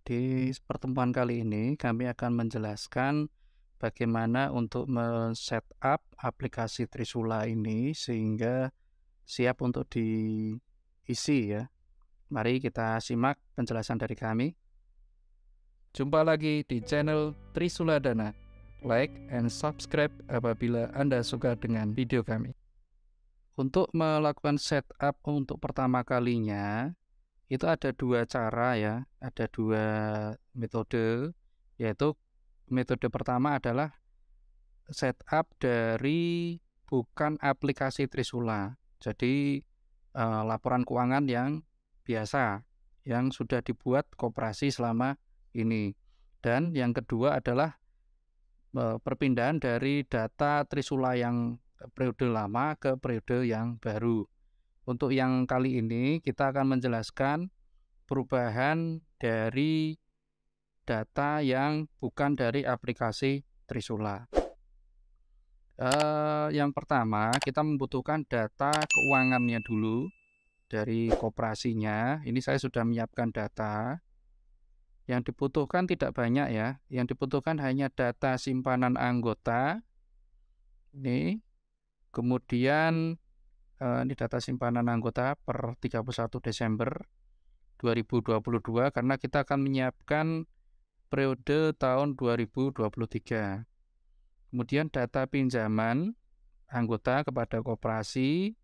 Di pertemuan kali ini kami akan menjelaskan bagaimana untuk men-setup aplikasi Trisula ini sehingga siap untuk diisi ya. Mari kita simak penjelasan dari kami. Jumpa lagi di channel Trisula Dana. Like and subscribe apabila Anda suka dengan video kami. Untuk melakukan setup untuk pertama kalinya, itu ada dua cara ya, ada dua metode, yaitu metode pertama adalah setup dari bukan aplikasi Trisula. Jadi laporan keuangan yang biasa, yang sudah dibuat koperasi selama ini. Dan yang kedua adalah perpindahan dari data Trisula yang periode lama ke periode yang baru. Untuk yang kali ini kita akan menjelaskan perubahan dari data yang bukan dari aplikasi Trisula. Yang pertama kita membutuhkan data keuangannya dulu dari koperasinya. Ini saya sudah menyiapkan data. Yang dibutuhkan tidak banyak ya. Yang dibutuhkan hanya data simpanan anggota. Ini. Kemudian ini data simpanan anggota per 31 Desember 2022 karena kita akan menyiapkan periode tahun 2023. Kemudian data pinjaman anggota kepada koperasi,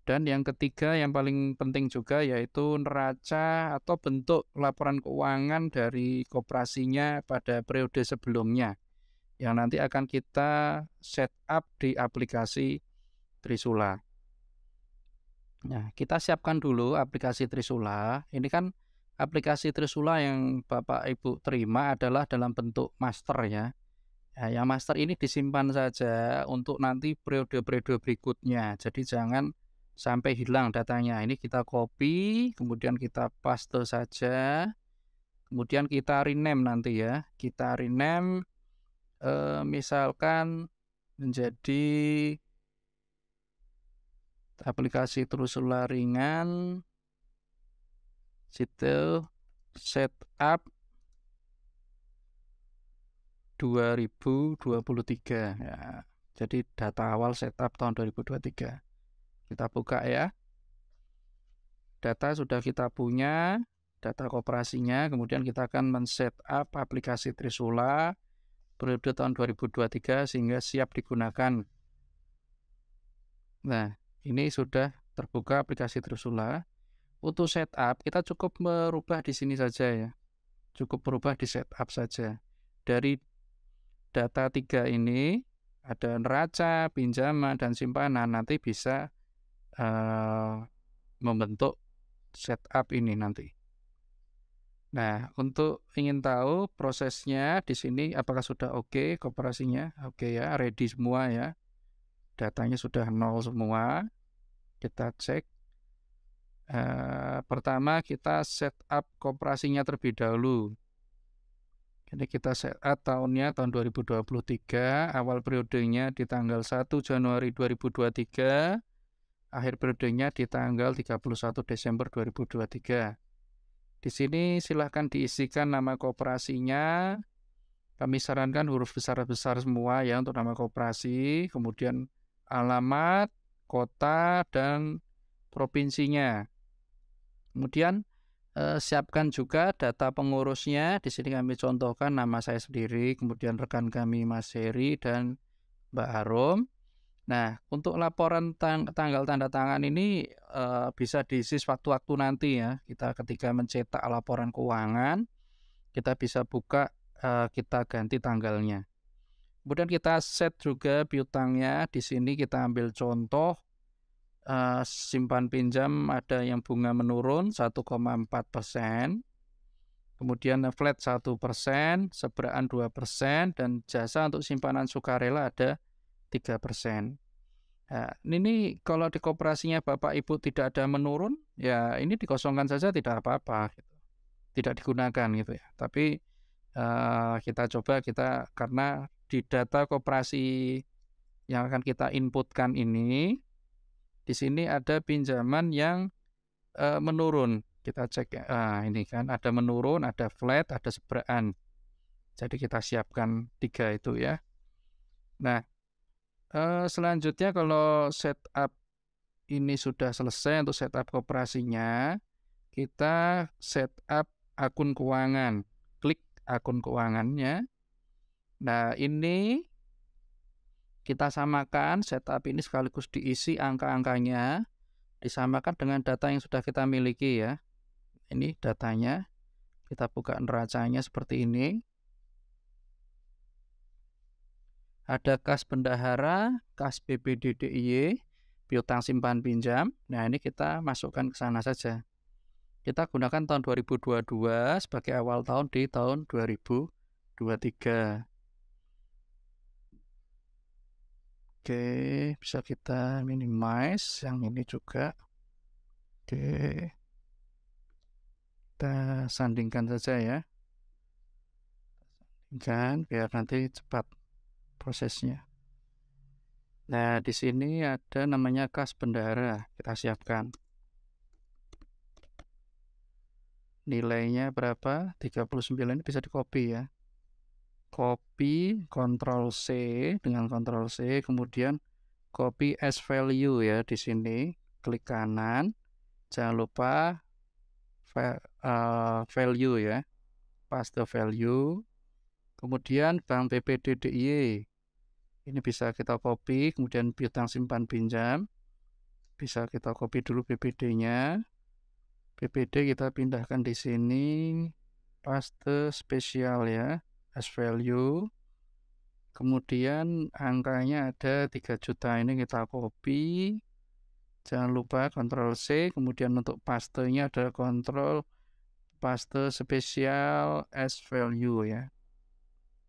dan yang ketiga yang paling penting juga yaitu neraca atau bentuk laporan keuangan dari koperasinya pada periode sebelumnya yang nanti akan kita setup di aplikasi Trisula. Nah, kita siapkan dulu aplikasi Trisula. Ini kan aplikasi Trisula yang Bapak Ibu terima adalah dalam bentuk master ya. Nah, yang master ini disimpan saja untuk nanti periode-periode berikutnya. Jadi jangan sampai hilang datanya. Ini kita copy, kemudian kita paste saja. Kemudian kita rename nanti ya. Kita rename misalkan menjadi aplikasi Trisula ringan situ setup 2023 ya. Jadi data awal setup tahun 2023. Kita buka ya. Data sudah kita punya, data koperasinya, kemudian kita akan men-setup aplikasi Trisula periode tahun 2023 sehingga siap digunakan. Nah, ini sudah terbuka aplikasi Trisula. Untuk setup kita cukup merubah di sini saja ya. Cukup merubah di setup saja. Dari data 3 ini ada neraca, pinjaman, dan simpanan, nanti bisa membentuk setup ini nanti. Nah, untuk ingin tahu prosesnya di sini apakah sudah oke koperasinya? Oke ya, ready semua ya. Datanya sudah 0 semua. Kita cek. Pertama kita setup koperasinya terlebih dahulu. Jadi kita setup tahun 2023, awal periodenya di tanggal 1 Januari 2023, akhir periodenya di tanggal 31 Desember 2023. Di sini silahkan diisikan nama koperasinya. Kami sarankan huruf besar-besar semua ya untuk nama koperasi, kemudian alamat, kota, dan provinsinya. Kemudian siapkan juga data pengurusnya. Di sini kami contohkan nama saya sendiri, kemudian rekan kami Mas Heri dan Mbak Harum. Nah, untuk laporan tanggal tanda tangan ini bisa diisi sewaktu-waktu nanti ya. Kita ketika mencetak laporan keuangan, kita bisa buka, kita ganti tanggalnya. Kemudian kita set juga piutangnya. Di sini kita ambil contoh simpan pinjam ada yang bunga menurun 1,4%, kemudian flat 1%, seberaan 2%, dan jasa untuk simpanan sukarela ada 3%. Nah, ini kalau di koperasinya Bapak Ibu tidak ada menurun, ya ini dikosongkan saja tidak apa-apa, gitu. Tidak digunakan gitu ya. Tapi kita coba karena di data koperasi yang akan kita inputkan ini, di sini ada pinjaman yang menurun Kita cek ya. Ini kan ada menurun, ada flat, ada seberaan. Jadi kita siapkan 3 itu ya. Nah, selanjutnya kalau setup ini sudah selesai untuk setup koperasinya, kita setup akun keuangan. Klik akun keuangannya. Nah, ini kita samakan, setup ini sekaligus diisi angka-angkanya, disamakan dengan data yang sudah kita miliki ya. Ini datanya, kita buka neracanya seperti ini. Ada kas bendahara, kas BPDDIY, piutang simpan pinjam. Nah, ini kita masukkan ke sana saja. Kita gunakan tahun 2022 sebagai awal tahun di tahun 2023. Oke, bisa kita minimize yang ini juga. Oke, kita sandingkan saja ya. Sandingkan biar nanti cepat prosesnya. Nah, di sini ada namanya kas bendahara, kita siapkan. Nilainya berapa? 39, ini bisa di copy ya. Copy, Ctrl C dengan Ctrl C, kemudian copy as value ya di sini, klik kanan, jangan lupa value ya, paste value, kemudian Bank BPDDIY, ini bisa kita copy, kemudian piutang simpan pinjam, bisa kita copy dulu BPD-nya, BPD kita pindahkan di sini, paste spesial ya, as value. Kemudian angkanya ada 3 juta, ini kita copy, jangan lupa Ctrl C, kemudian untuk pastenya ada Ctrl paste spesial as value ya.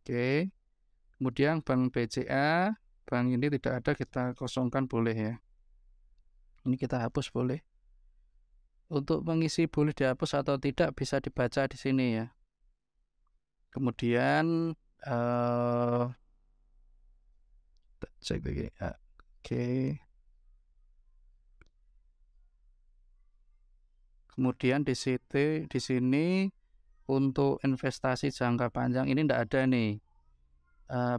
Oke, kemudian Bank BCA, bank ini tidak ada, kita kosongkan boleh ya. Ini kita hapus boleh. Untuk mengisi boleh dihapus atau tidak bisa dibaca di sini ya. Kemudian cek lagi. Oke. Kemudian di sini untuk investasi jangka panjang ini tidak ada nih.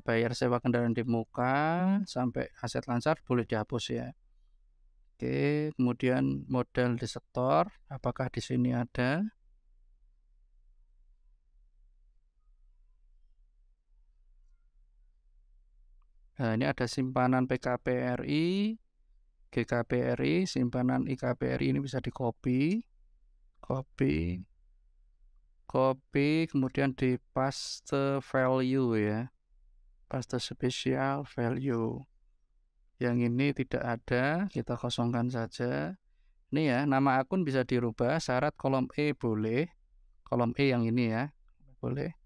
Bayar sewa kendaraan di muka sampai aset lancar boleh dihapus ya. Oke, kemudian modal disetor, apakah di sini ada? Nah, ini ada simpanan PKPRI, GKPRI, simpanan IKPRI, ini bisa di copy, kemudian di paste value ya, paste spesial value. Yang ini tidak ada, kita kosongkan saja. Ini ya, nama akun bisa dirubah, syarat kolom E boleh, kolom E yang ini ya, boleh.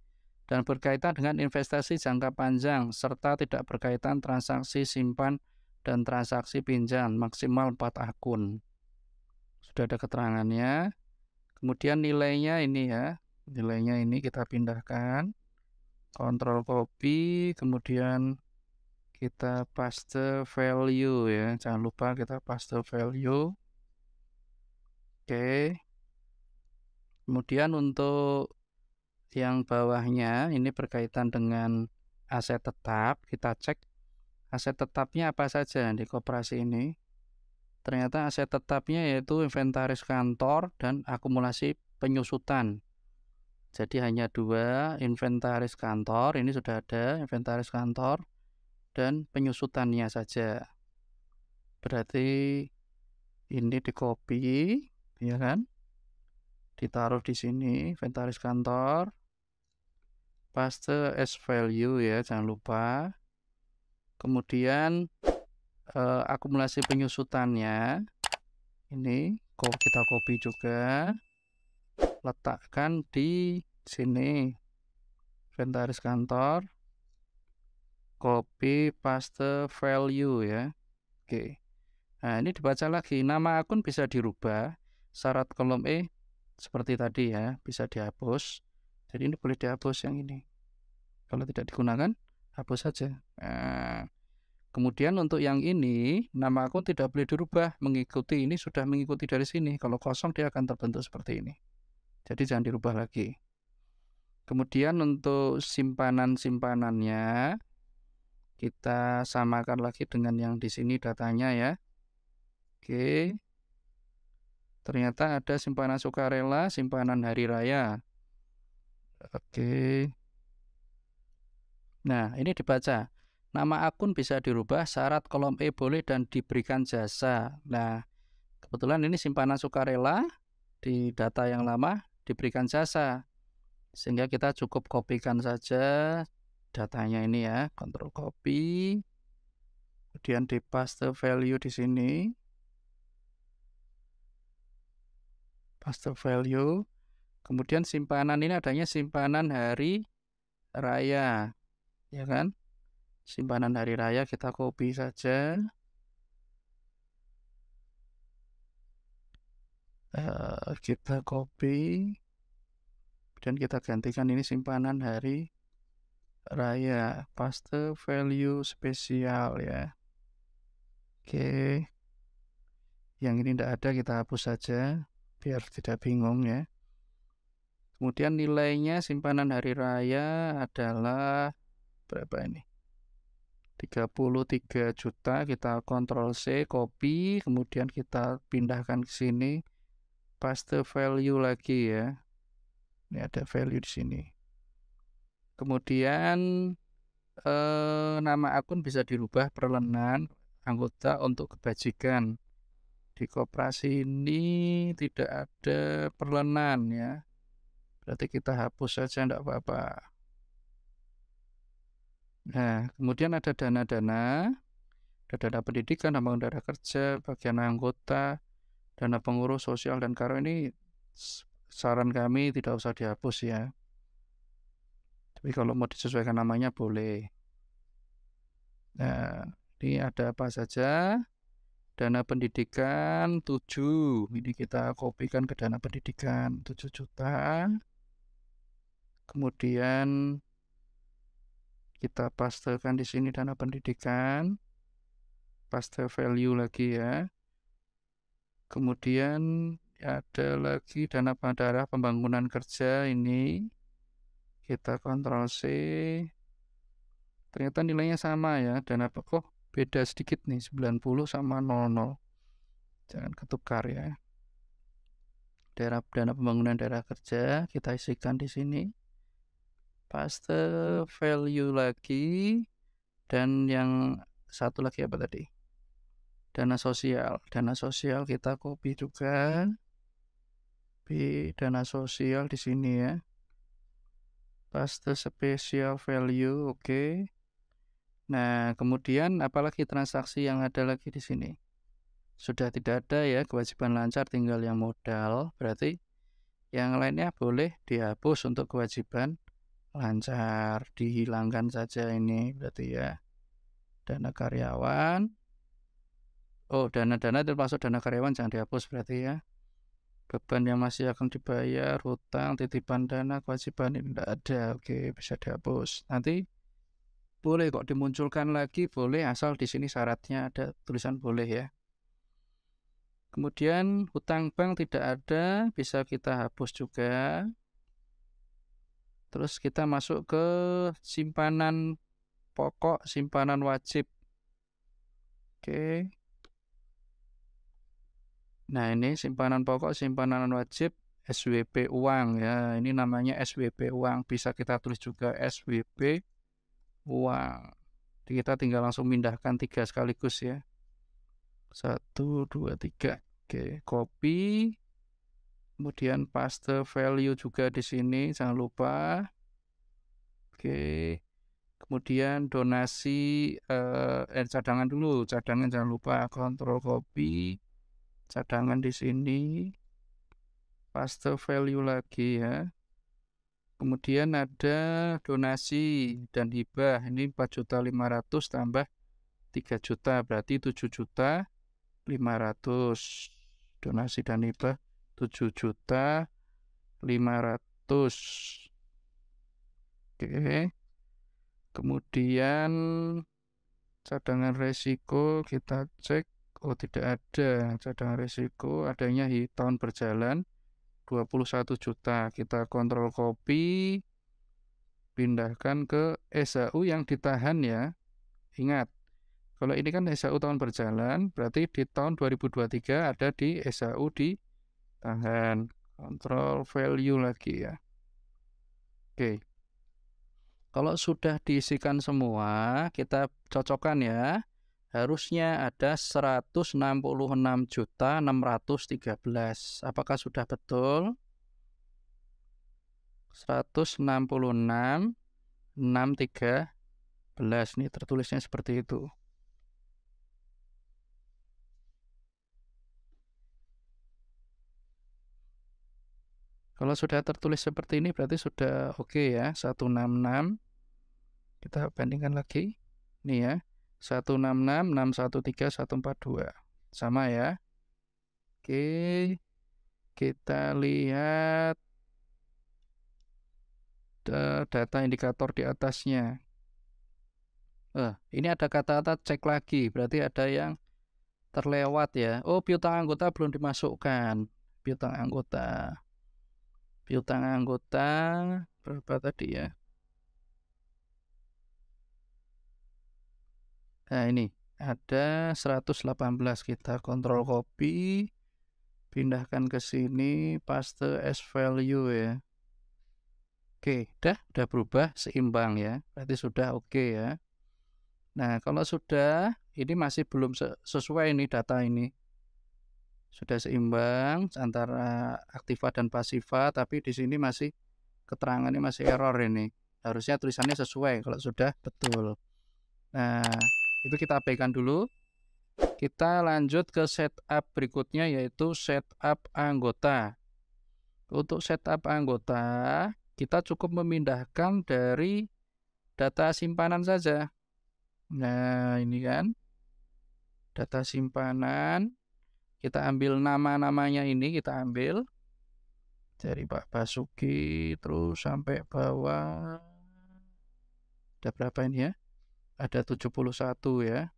Dan berkaitan dengan investasi jangka panjang serta tidak berkaitan transaksi simpan dan transaksi pinjam, maksimal 4 akun. Sudah ada keterangannya. Kemudian nilainya ini ya, nilainya ini kita pindahkan, Ctrl copy, kemudian kita paste value ya, jangan lupa kita paste value. Oke, kemudian untuk yang bawahnya ini berkaitan dengan aset tetap, kita cek aset tetapnya apa saja di koperasi ini. Ternyata aset tetapnya yaitu inventaris kantor dan akumulasi penyusutan. Jadi hanya 2, inventaris kantor, ini sudah ada inventaris kantor dan penyusutannya saja. Berarti ini di copy, ya kan? Ditaruh di sini inventaris kantor, paste as value ya, jangan lupa. Kemudian akumulasi penyusutannya ini kita copy juga, letakkan di sini inventaris kantor, copy paste value ya. Oke, nah ini dibaca lagi, nama akun bisa dirubah, syarat kolom E seperti tadi ya, bisa dihapus. Jadi ini boleh dihapus yang ini, kalau tidak digunakan hapus saja. Nah, Kemudian untuk yang ini, nama akun tidak boleh dirubah, mengikuti ini sudah mengikuti dari sini. Kalau kosong dia akan terbentuk seperti ini. Jadi jangan dirubah lagi. Kemudian untuk simpanan-simpanannya, kita samakan lagi dengan yang di sini datanya ya. Oke. Ternyata ada simpanan sukarela, simpanan hari raya. Oke. Nah, ini dibaca. Nama akun bisa dirubah, syarat kolom E boleh dan diberikan jasa. Nah, kebetulan ini simpanan sukarela, di data yang lama diberikan jasa. Sehingga kita cukup kopikan saja datanya ini ya, Ctrl copy. Kemudian di paste value di sini. Paste value. Kemudian simpanan ini adanya simpanan hari raya. Ya kan? Simpanan hari raya kita copy saja. Kita copy. Dan kita gantikan ini simpanan hari raya. Paste value spesial ya. Oke. Yang ini tidak ada, kita hapus saja biar tidak bingung ya. Kemudian nilainya simpanan hari raya adalah berapa ini? 33 juta. Kita Ctrl C, copy, kemudian kita pindahkan ke sini, paste value lagi ya. Ini ada value di sini. Kemudian nama akun bisa dirubah perlenan anggota untuk kebajikan. Di koperasi ini tidak ada perlenan ya. Berarti kita hapus saja, tidak apa-apa. Nah, kemudian ada dana-dana. Ada dana pendidikan, dana daerah kerja, bagian anggota, dana pengurus sosial dan karo. Ini saran kami tidak usah dihapus ya. Tapi kalau mau disesuaikan namanya boleh. Nah, ini ada apa saja? Dana pendidikan 7. Ini kita kopikan ke dana pendidikan 7 juta. Kemudian kita pastekan di sini dana pendidikan. Paste value lagi ya. Kemudian ada lagi dana daerah pembangunan kerja ini. Kita Ctrl C. Ternyata nilainya sama ya. Dana beda sedikit nih, 90 sama 00. Jangan ketukar ya. Dana pembangunan daerah kerja kita isikan di sini. Paste value lagi. Dan yang satu lagi apa tadi? Dana sosial kita copy juga. Dana sosial di sini ya. Paste spesial value, oke. Nah, kemudian apalagi transaksi yang ada lagi di sini? Sudah tidak ada ya, kewajiban lancar, tinggal yang modal. Berarti yang lainnya boleh dihapus untuk kewajiban lancar, dihilangkan saja ini berarti ya. Dana karyawan. Oh, dana-dana termasuk dana karyawan jangan dihapus berarti ya. Beban yang masih akan dibayar, hutang, titipan dana, kewajiban ini tidak ada. Oke, bisa dihapus. Nanti boleh kok dimunculkan lagi, boleh asal di sini syaratnya ada tulisan boleh ya. Kemudian hutang bank tidak ada, bisa kita hapus juga. Terus kita masuk ke simpanan pokok, simpanan wajib. Oke. Nah, ini simpanan pokok, simpanan wajib, SWP uang ya. Ini namanya SWP uang. Bisa kita tulis juga SWP uang. Jadi kita tinggal langsung pindahkan 3 sekaligus ya. 1, 2, 3. Oke, copy. Kemudian paste value juga di sini, jangan lupa. Oke. Kemudian donasi cadangan dulu, cadangan jangan lupa, Ctrl copy. Cadangan di sini, paste value lagi ya. Kemudian ada donasi dan hibah, ini 4.500.000 tambah 3 juta, berarti 7.500.000. Donasi dan hibah 7.500.000. Oke. Kemudian Cadangan resiko kita cek, oh tidak ada cadangan resiko, adanya tahun berjalan 21 juta. Kita kontrol copy, pindahkan ke SHU yang ditahan ya. Ingat, kalau ini kan SHU tahun berjalan, berarti di tahun 2023 ada di SHU ditahan. Kontrol value lagi ya. Oke. Kalau sudah diisikan semua, kita cocokkan ya. Harusnya ada 166.613. Apakah sudah betul? 166.613. Nih tertulisnya seperti itu. Kalau sudah tertulis seperti ini berarti sudah oke ya. 166. Kita bandingkan lagi. Ini ya. 166, 613, 142. Sama ya. Oke. Kita lihat data indikator di atasnya. Ini ada kata-kata cek lagi. Berarti ada yang terlewat ya. Oh, piutang anggota belum dimasukkan. Piutang anggota. Piutang anggota berapa tadi ya? Nah, ini ada 118. Kita kontrol copy, pindahkan ke sini, paste as value ya. Oke, udah berubah seimbang ya. Berarti sudah oke ya. Nah, kalau sudah, ini masih belum sesuai nih data ini. Sudah seimbang antara aktiva dan pasiva, tapi di sini masih keterangannya masih error ini. Harusnya tulisannya sesuai kalau sudah betul. Nah, itu kita abaikan dulu. Kita lanjut ke setup berikutnya, yaitu setup anggota. Untuk setup anggota, kita cukup memindahkan dari data simpanan saja. Nah, ini kan data simpanan. Kita ambil nama-namanya ini, kita ambil dari Pak Basuki terus sampai bawah. Ada berapa ini ya? Ada 71 ya.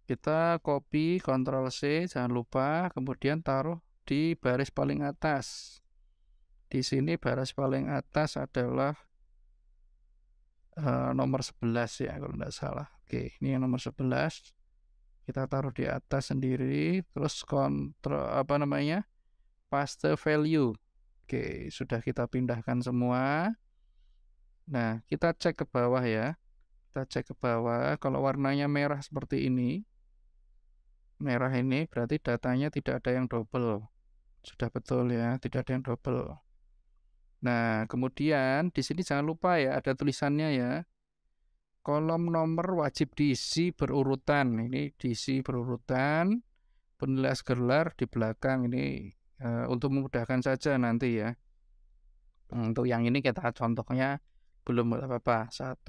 Kita copy, Ctrl C, jangan lupa, kemudian taruh di baris paling atas. Di sini baris paling atas adalah nomor 11 ya, kalau tidak salah. Oke, ini yang nomor 11. Kita taruh di atas sendiri, terus paste value. Oke, sudah kita pindahkan semua. Nah, kita cek ke bawah ya. Kita cek ke bawah, kalau warnanya merah seperti ini, merah ini berarti datanya tidak ada yang double. Sudah betul ya, tidak ada yang double. Nah, kemudian di sini jangan lupa ya, ada tulisannya ya. Kolom nomor wajib diisi berurutan. Ini diisi berurutan. Penilaian gelar di belakang ini untuk memudahkan saja nanti ya. Untuk yang ini kita contohnya belum apa-apa. 1,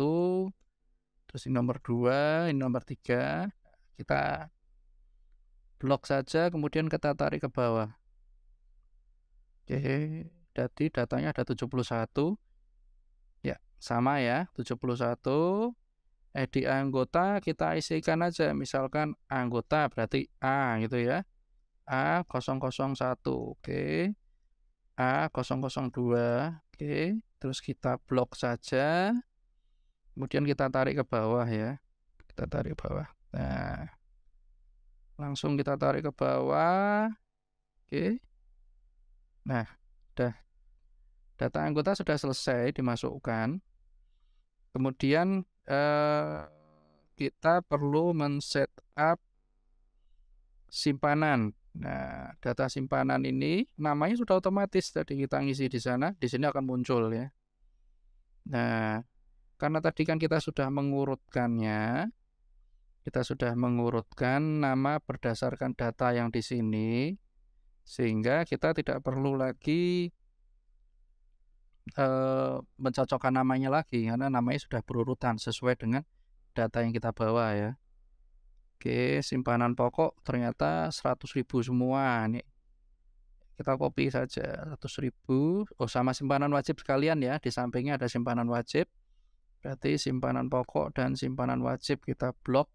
terus ini nomor 2, ini nomor 3. Kita blok saja, kemudian kita tarik ke bawah. Oke, jadi datanya ada 71. Ya, sama ya, 71. Di anggota kita isikan aja, misalkan anggota berarti A gitu ya, A001, oke, A002, oke, terus kita blok saja, kemudian kita tarik ke bawah ya, kita tarik ke bawah. Nah, langsung kita tarik ke bawah, oke. Nah, data anggota sudah selesai dimasukkan. Kemudian kita perlu men-setup simpanan. Nah, data simpanan ini namanya sudah otomatis tadi kita ngisi di sana, di sini akan muncul ya. Nah, karena tadi kan kita sudah mengurutkannya, kita sudah mengurutkan nama berdasarkan data yang di sini, sehingga kita tidak perlu lagi mencocokkan namanya lagi, karena namanya sudah berurutan sesuai dengan data yang kita bawa ya. Oke, simpanan pokok ternyata 100.000 semua nih. Kita copy saja 100.000. Oh, sama simpanan wajib sekalian ya, di sampingnya ada simpanan wajib. Berarti simpanan pokok dan simpanan wajib kita blok,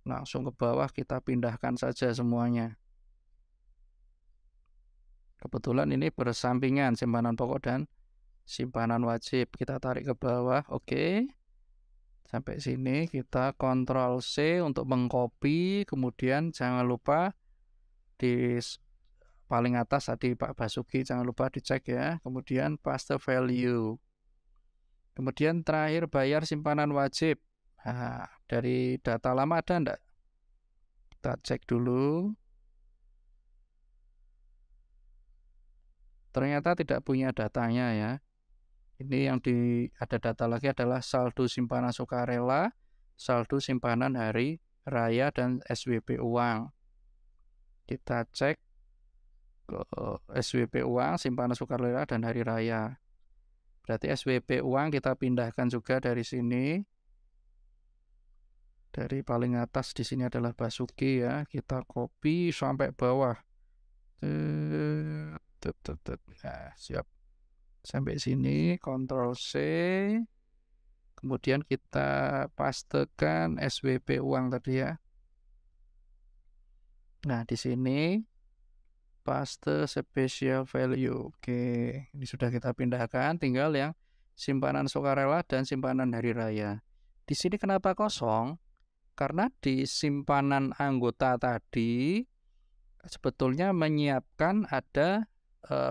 langsung ke bawah kita pindahkan saja semuanya. Kebetulan ini bersampingan simpanan pokok dan simpanan wajib. Kita tarik ke bawah, oke. Sampai sini kita Ctrl C untuk mengcopy, kemudian jangan lupa di paling atas tadi Pak Basuki jangan lupa dicek ya. Kemudian paste value. Kemudian terakhir bayar simpanan wajib. Nah, dari data lama ada enggak? Kita cek dulu. Ternyata tidak punya datanya ya. Ini yang ada data lagi adalah saldo simpanan sukarela, saldo simpanan hari raya, dan SWP uang. Kita cek ke SWP uang, simpanan sukarela, dan hari raya. Berarti SWP uang kita pindahkan juga dari sini. Dari paling atas di sini adalah Basuki ya. Kita copy sampai bawah. Nah, siap. Sampai sini Ctrl C. Kemudian kita pastekan SWP uang tadi ya. Nah, di sini paste special value. Oke, ini sudah kita pindahkan, tinggal yang simpanan sukarela dan simpanan hari raya. Di sini kenapa kosong? Karena di simpanan anggota tadi sebetulnya menyiapkan ada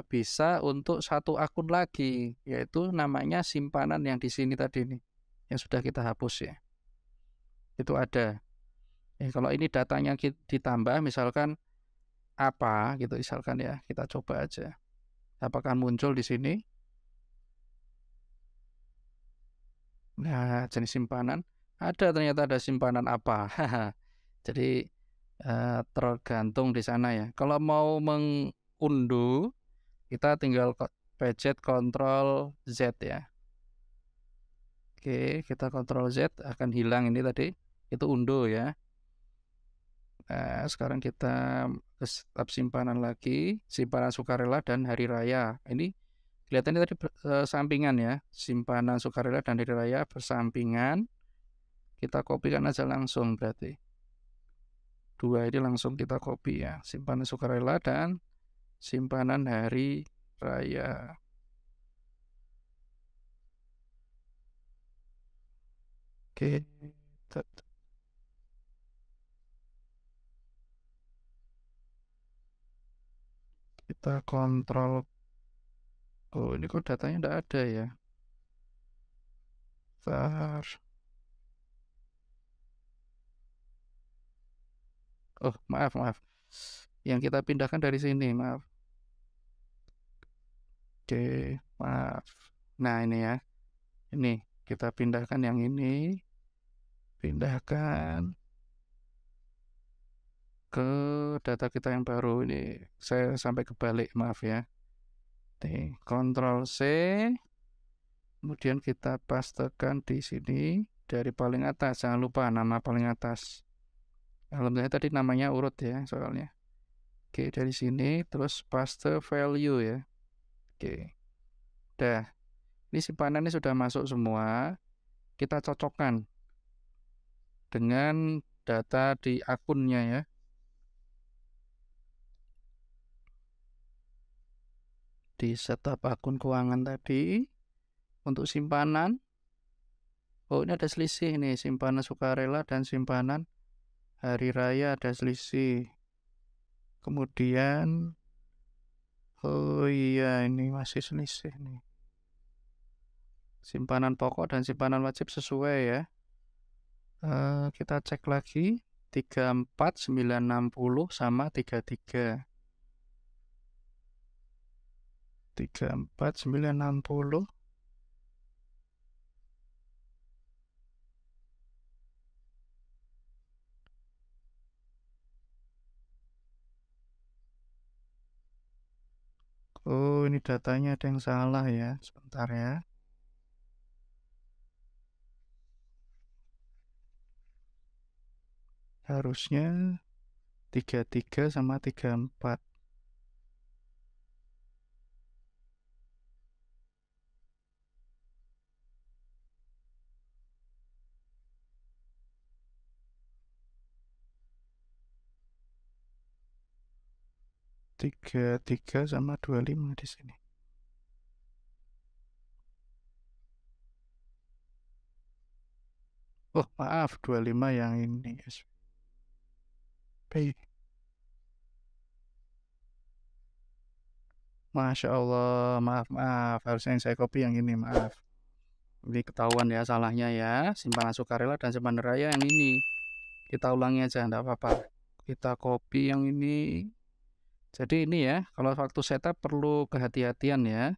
bisa untuk satu akun lagi, yaitu namanya simpanan yang di sini tadi nih, yang sudah kita hapus ya. Itu ada. Kalau ini datanya ditambah, misalkan apa gitu, misalkan ya, kita coba aja. Apakah muncul di sini? Nah, jenis simpanan ada, ternyata ada simpanan apa. Jadi tergantung di sana ya. Kalau mau mengunduh, kita tinggal pencet Ctrl Z ya. Oke, kita Ctrl Z, akan hilang ini tadi, itu undo ya. Nah, sekarang kita ke tab simpanan lagi, simpanan sukarela dan hari raya. Ini kelihatannya tadi sampingan ya, simpanan sukarela dan hari raya bersampingan. Kita kopikan aja langsung berarti. Dua ini langsung kita copy ya, simpanan sukarela dan simpanan hari raya. Oke, kita kontrol. Oh, ini kok datanya tidak ada ya. Bentar. Oh, maaf. Yang kita pindahkan dari sini, maaf. Oke, maaf. Nah, ini ya. Ini kita pindahkan yang ini. Pindahkan ke data kita yang baru ini. Saya sampai kebalik, maaf ya. Nih, Ctrl C. Kemudian kita pastekan di sini dari paling atas. Jangan lupa nama paling atas. Alhamdulillah tadi namanya urut ya soalnya. Oke, dari sini terus paste value ya. Oke. Udah. Ini simpanannya sudah masuk semua. Kita cocokkan dengan data di akunnya ya. Di setup akun keuangan tadi untuk simpanan. Oh, ini ada selisih nih, simpanan sukarela dan simpanan hari raya ada selisih. Kemudian oh iya, ini masih selisih nih. Simpanan pokok dan simpanan wajib sesuai ya. Kita cek lagi 34960 sama 33. 34960. Oh, ini datanya ada yang salah ya. Sebentar ya. Harusnya 33 sama 34. 33 sama 25 di sini. Oh, maaf, 25 yang ini. SP. Masya Allah, maaf. Harusnya yang saya copy yang ini, maaf. Ini ketahuan ya salahnya ya. Simpanan sukarela dan simpanan raya yang ini. Kita ulangi aja, enggak apa-apa. Kita copy yang ini. Jadi ini ya, kalau waktu setup perlu kehati-hatian ya.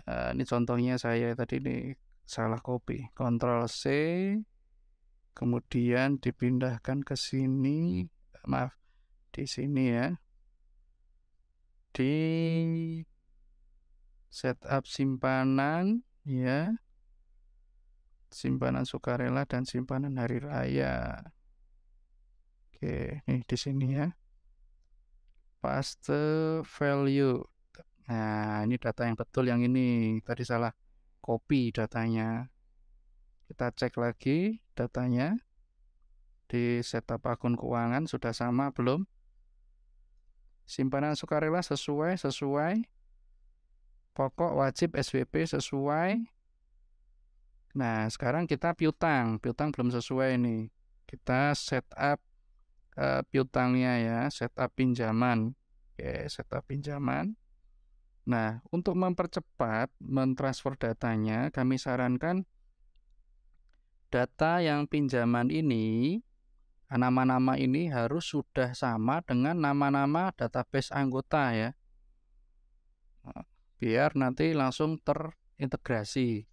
Ini contohnya saya tadi ini salah copy. Ctrl C, kemudian dipindahkan ke sini. Maaf, di sini ya. Di setup simpanan ya. Simpanan sukarela dan simpanan hari raya. Oke, nih di sini ya. Paste value. Nah, ini data yang betul yang ini. Tadi salah copy datanya. Kita cek lagi datanya. Di setup akun keuangan sudah sama belum? Simpanan sukarela sesuai. Pokok wajib SWP sesuai. Nah, sekarang kita piutang belum sesuai nih. Kita setup piutangnya ya, setup pinjaman. Oke, setup pinjaman. Nah, untuk mempercepat mentransfer datanya, kami sarankan data yang pinjaman ini, nama-nama ini harus sudah sama dengan nama-nama database anggota ya. Nah, biar nanti langsung terintegrasi.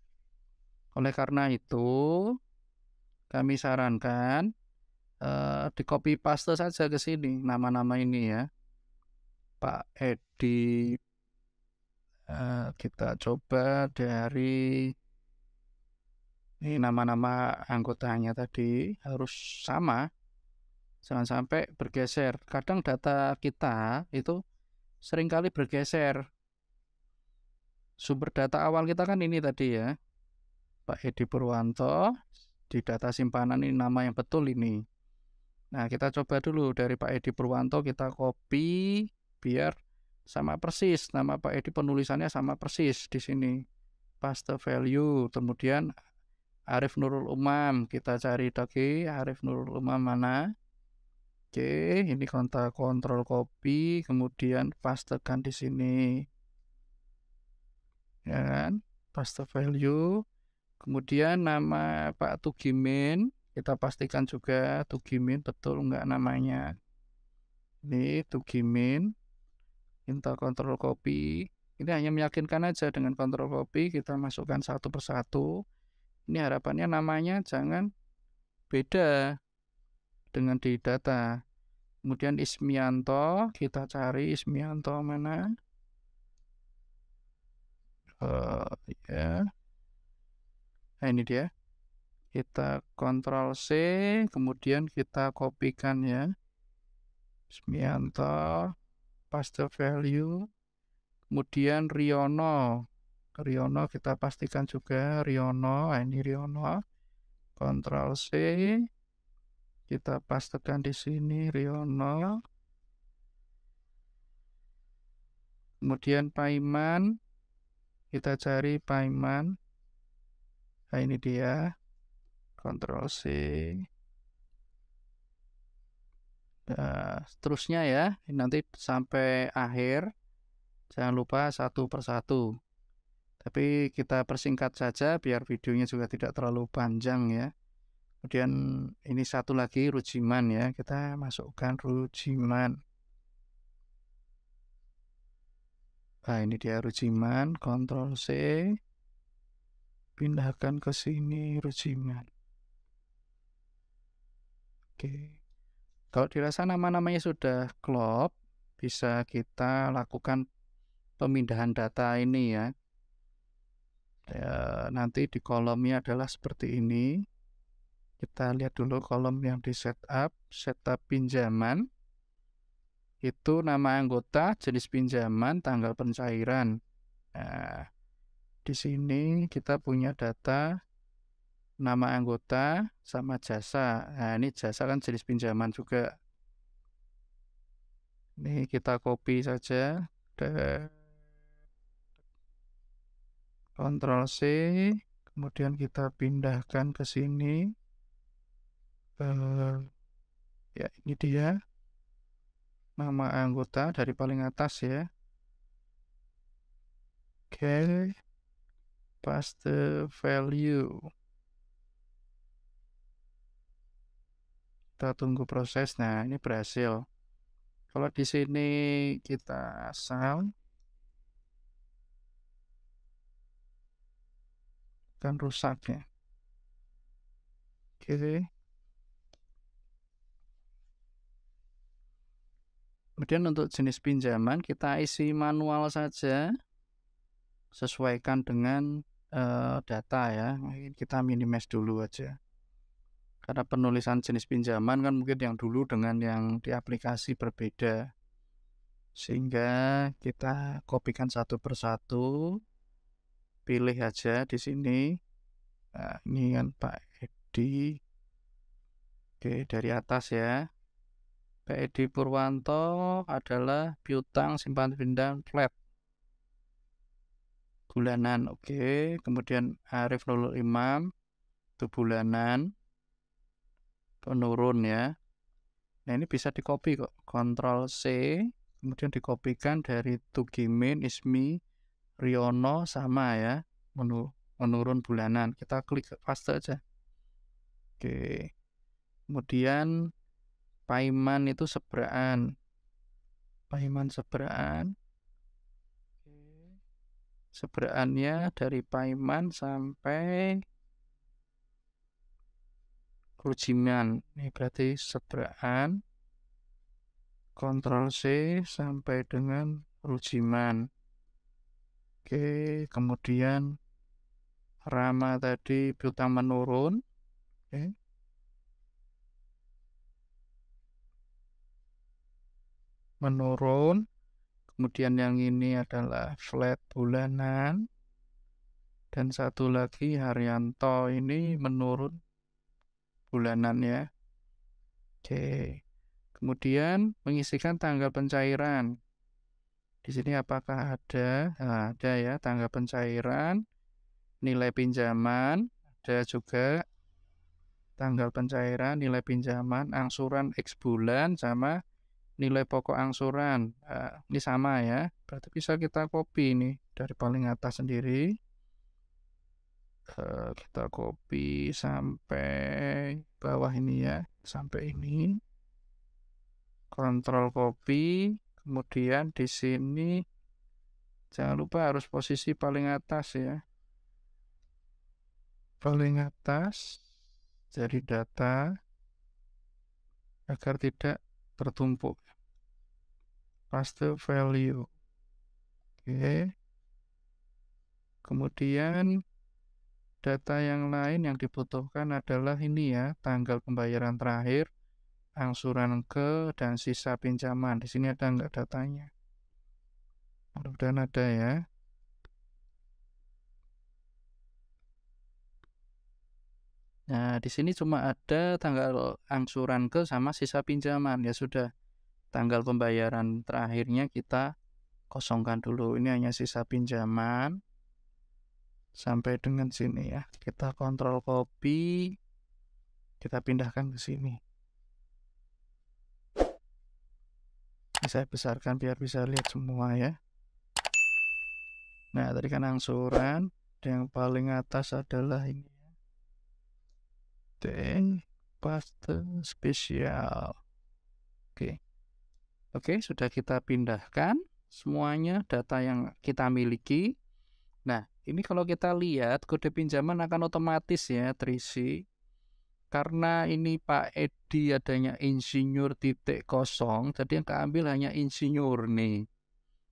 Oleh karena itu, kami sarankan di copy paste saja ke sini nama-nama ini ya. Pak Edi, kita coba dari ini nama-nama anggotanya tadi harus sama, jangan sampai bergeser. Kadang data kita itu seringkali bergeser. Sumber data awal kita kan ini tadi ya, Pak Edi Purwanto. Di data simpanan ini nama yang betul ini. Nah, kita coba dulu dari Pak Edi Purwanto, kita copy biar sama persis. Nama Pak Edi penulisannya sama persis di sini. Paste value, kemudian Arif Nurul Umam, kita cari lagi Arif Nurul Umam mana. Oke, ini kontak kontrol copy, kemudian pastekan di sini. Ya kan? Paste value. Kemudian nama Pak Tugimin, kita pastikan juga Tugimin betul enggak namanya. Ini Tugimin. Kita kontrol copy. Ini hanya meyakinkan aja dengan kontrol copy, kita masukkan satu persatu. Ini harapannya namanya jangan beda dengan di data. Kemudian Ismianto, kita cari Ismianto mana? Ya. Nah, ini dia. Kita Ctrl C, kemudian kita kopikan ya. Ismianto, paste value. Kemudian Riono. Riono kita pastikan juga Riono. Nah, ini Riono. Ctrl C. Kita pastekan di sini Riono. Kemudian Paiman. Kita cari Paiman. Nah, ini dia. Ctrl C. Nah, seterusnya ya. Ini nanti sampai akhir. Jangan lupa satu persatu. Tapi kita persingkat saja biar videonya juga tidak terlalu panjang ya. Kemudian ini satu lagi rujiman ya. Kita masukkan rujiman. Nah, ini dia rujiman. Ctrl C. Pindahkan ke sini rujiman. Oke. Kalau dirasa nama-namanya sudah klop, bisa kita lakukan pemindahan data ini ya. Nanti di kolomnya adalah seperti ini. Kita lihat dulu kolom yang di setup pinjaman. Itu nama anggota, jenis pinjaman, tanggal pencairan. Nah, di sini kita punya data nama anggota sama jasa. Nah, ini jasa kan jenis pinjaman juga. Ini kita copy saja. Ctrl C, kemudian kita pindahkan ke sini. Ya, ini dia nama anggota dari paling atas ya. Oke, paste value. Kita tunggu proses. Nah, ini berhasil. Kalau di sini kita asal, kan rusak ya. Oke. Kemudian untuk jenis pinjaman kita isi manual saja, sesuaikan dengan data ya. Kita minimize dulu aja. Karena penulisan jenis pinjaman kan mungkin yang dulu dengan yang di aplikasi berbeda. Sehingga kita kopikan satu persatu, pilih aja di sini. Nah, ini kan Pak Edi. Oke, dari atas ya. Pak Edi Purwanto adalah piutang simpan pinjam flat bulanan. Oke, kemudian Arif Nurul Imam itu bulanan penurun ya. Nah, ini bisa dikopi kok. Ctrl C, kemudian dikopikan dari Tugimin, Ismi, Riono sama ya, menurun bulanan. Kita klik paste aja. Oke. Kemudian Paiman itu seberaan. Paiman seberaan. Seberaannya dari Paiman sampai Rujiman. Ini berarti seberaan. Ctrl C sampai dengan Rujiman. Oke, kemudian Rama tadi piutang menurun. Oke. Menurun. Kemudian yang ini adalah flat bulanan. Dan satu lagi Haryanto ini menurun bulanan ya. Oke. Kemudian mengisikan tanggal pencairan. Di sini apakah ada? Nah, ada ya, tanggal pencairan, nilai pinjaman, ada juga tanggal pencairan, nilai pinjaman, angsuran X bulan, sama nilai pokok angsuran. Nah, ini sama ya, berarti bisa kita copy nih dari paling atas sendiri. Kita copy sampai bawah ini ya, sampai ini. Ctrl copy, kemudian di sini jangan lupa harus posisi paling atas ya. Paling atas dari data agar tidak tertumpuk. Paste value. Oke. Kemudian data yang lain yang dibutuhkan adalah ini ya, tanggal pembayaran terakhir, angsuran ke, dan sisa pinjaman. Di sini ada enggak datanya? Mudah-mudahan ada ya. Nah, di sini cuma ada tanggal angsuran ke sama sisa pinjaman. Ya sudah, tanggal pembayaran terakhirnya kita kosongkan dulu. Ini hanya sisa pinjaman. Sampai dengan sini ya. Kita kontrol copy. Kita pindahkan ke sini. Ini saya besarkan biar bisa lihat semua ya. Nah, tadi kan angsuran. Yang paling atas adalah ini. Dan paste spesial. Oke. Oke, sudah kita pindahkan semuanya data yang kita miliki. Nah, ini kalau kita lihat kode pinjaman akan otomatis ya terisi. Karena ini Pak Edi adanya insinyur titik kosong, jadi yang keambil hanya insinyur nih.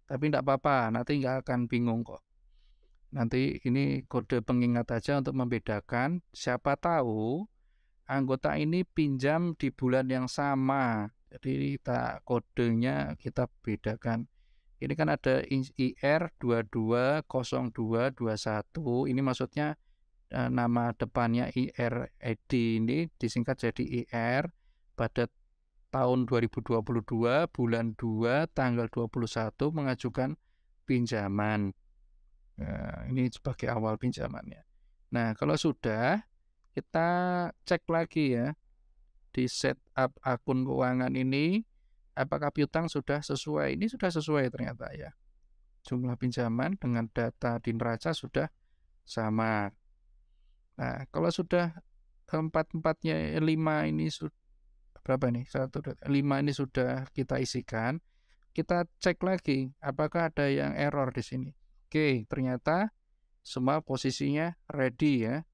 Tapi tidak apa-apa, nanti nggak akan bingung kok. Nanti ini kode pengingat aja untuk membedakan. Siapa tahu anggota ini pinjam di bulan yang sama. Jadi kodenya kita bedakan. Ini kan ada IR 220221. Ini maksudnya nama depannya IR ID ini disingkat jadi IR pada tahun 2022 bulan 2 tanggal 21 mengajukan pinjaman. Nah, ini sebagai awal pinjamannya. Nah, kalau sudah, kita cek lagi ya di setup akun keuangan ini, apakah piutang sudah sesuai. Ini sudah sesuai ternyata ya. Jumlah pinjaman dengan data di neraca sudah sama. Nah, kalau sudah empat-empatnya 5 ini berapa nih? 5 ini sudah kita isikan, kita cek lagi apakah ada yang error di sini. Oke, ternyata semua posisinya ready ya.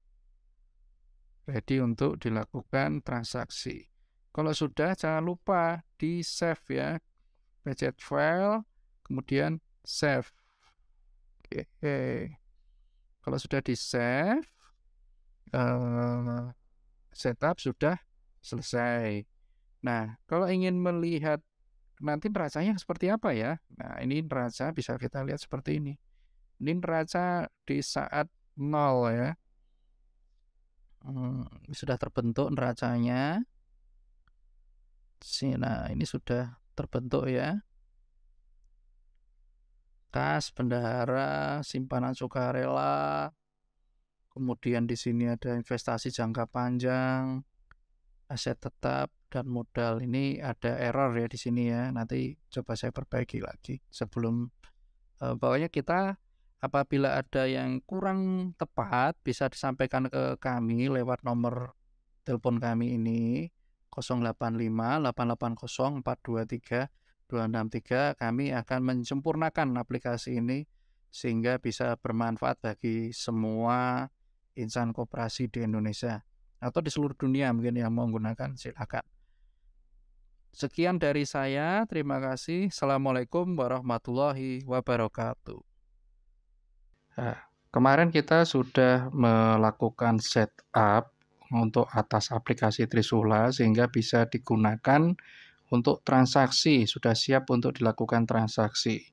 Ready untuk dilakukan transaksi. Kalau sudah, jangan lupa di save ya. Budget file, kemudian save. Oke. Kalau sudah di save, setup sudah selesai. Nah, kalau ingin melihat nanti neracanya seperti apa ya? Nah, ini neraca bisa kita lihat seperti ini. Ini neraca di saat 0 ya. Sudah terbentuk neracanya. Nah, ini sudah terbentuk ya. Kas, bendahara, simpanan sukarela. Kemudian di sini ada investasi jangka panjang, aset tetap, dan modal. Ini ada error ya di sini ya. Nanti coba saya perbaiki lagi sebelum pokoknya kita apabila ada yang kurang tepat bisa disampaikan ke kami lewat nomor telepon kami ini 085 880 423 263. Kami akan menyempurnakan aplikasi ini sehingga bisa bermanfaat bagi semua insan koperasi di Indonesia atau di seluruh dunia mungkin yang mau menggunakan, silakan. Sekian dari saya, terima kasih. Assalamualaikum warahmatullahi wabarakatuh. Nah, kemarin kita sudah melakukan setup untuk atas aplikasi Trisula sehingga bisa digunakan untuk transaksi, sudah siap untuk dilakukan transaksi.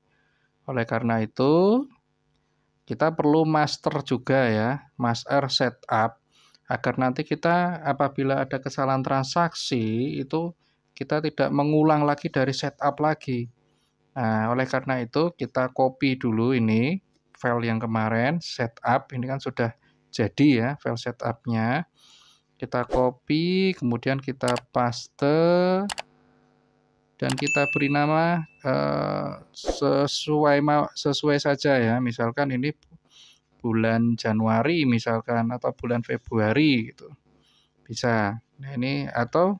Oleh karena itu, kita perlu master juga ya, master setup, agar nanti kita apabila ada kesalahan transaksi, itu kita tidak mengulang lagi dari setup lagi. Nah, oleh karena itu kita copy dulu ini, file yang kemarin, setup, ini kan sudah jadi ya, file setupnya. Kita copy, kemudian kita paste, dan kita beri nama sesuai saja ya. Misalkan ini bulan Januari misalkan atau bulan Februari gitu. Bisa. Nah, ini atau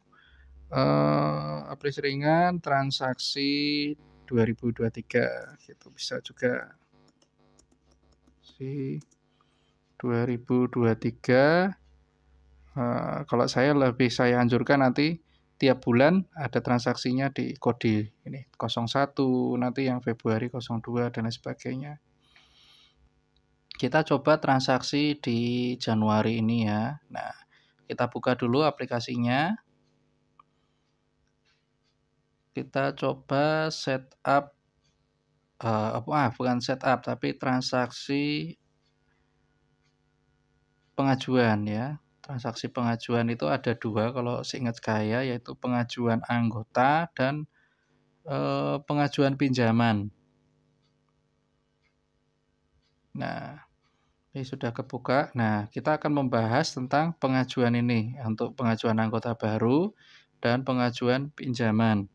aplikasi ringan transaksi 2023 gitu bisa juga. Si 2023 kalau saya anjurkan nanti tiap bulan ada transaksinya di kode ini 01, nanti yang Februari 02 dan lain sebagainya. Kita coba transaksi di Januari ini ya. Nah, kita buka dulu aplikasinya. Kita coba setup bukan setup tapi transaksi pengajuan ya. Transaksi pengajuan itu ada 2 kalau seingat saya, yaitu pengajuan anggota dan pengajuan pinjaman. Nah, ini sudah kebuka. Nah, kita akan membahas tentang pengajuan ini untuk pengajuan anggota baru dan pengajuan pinjaman.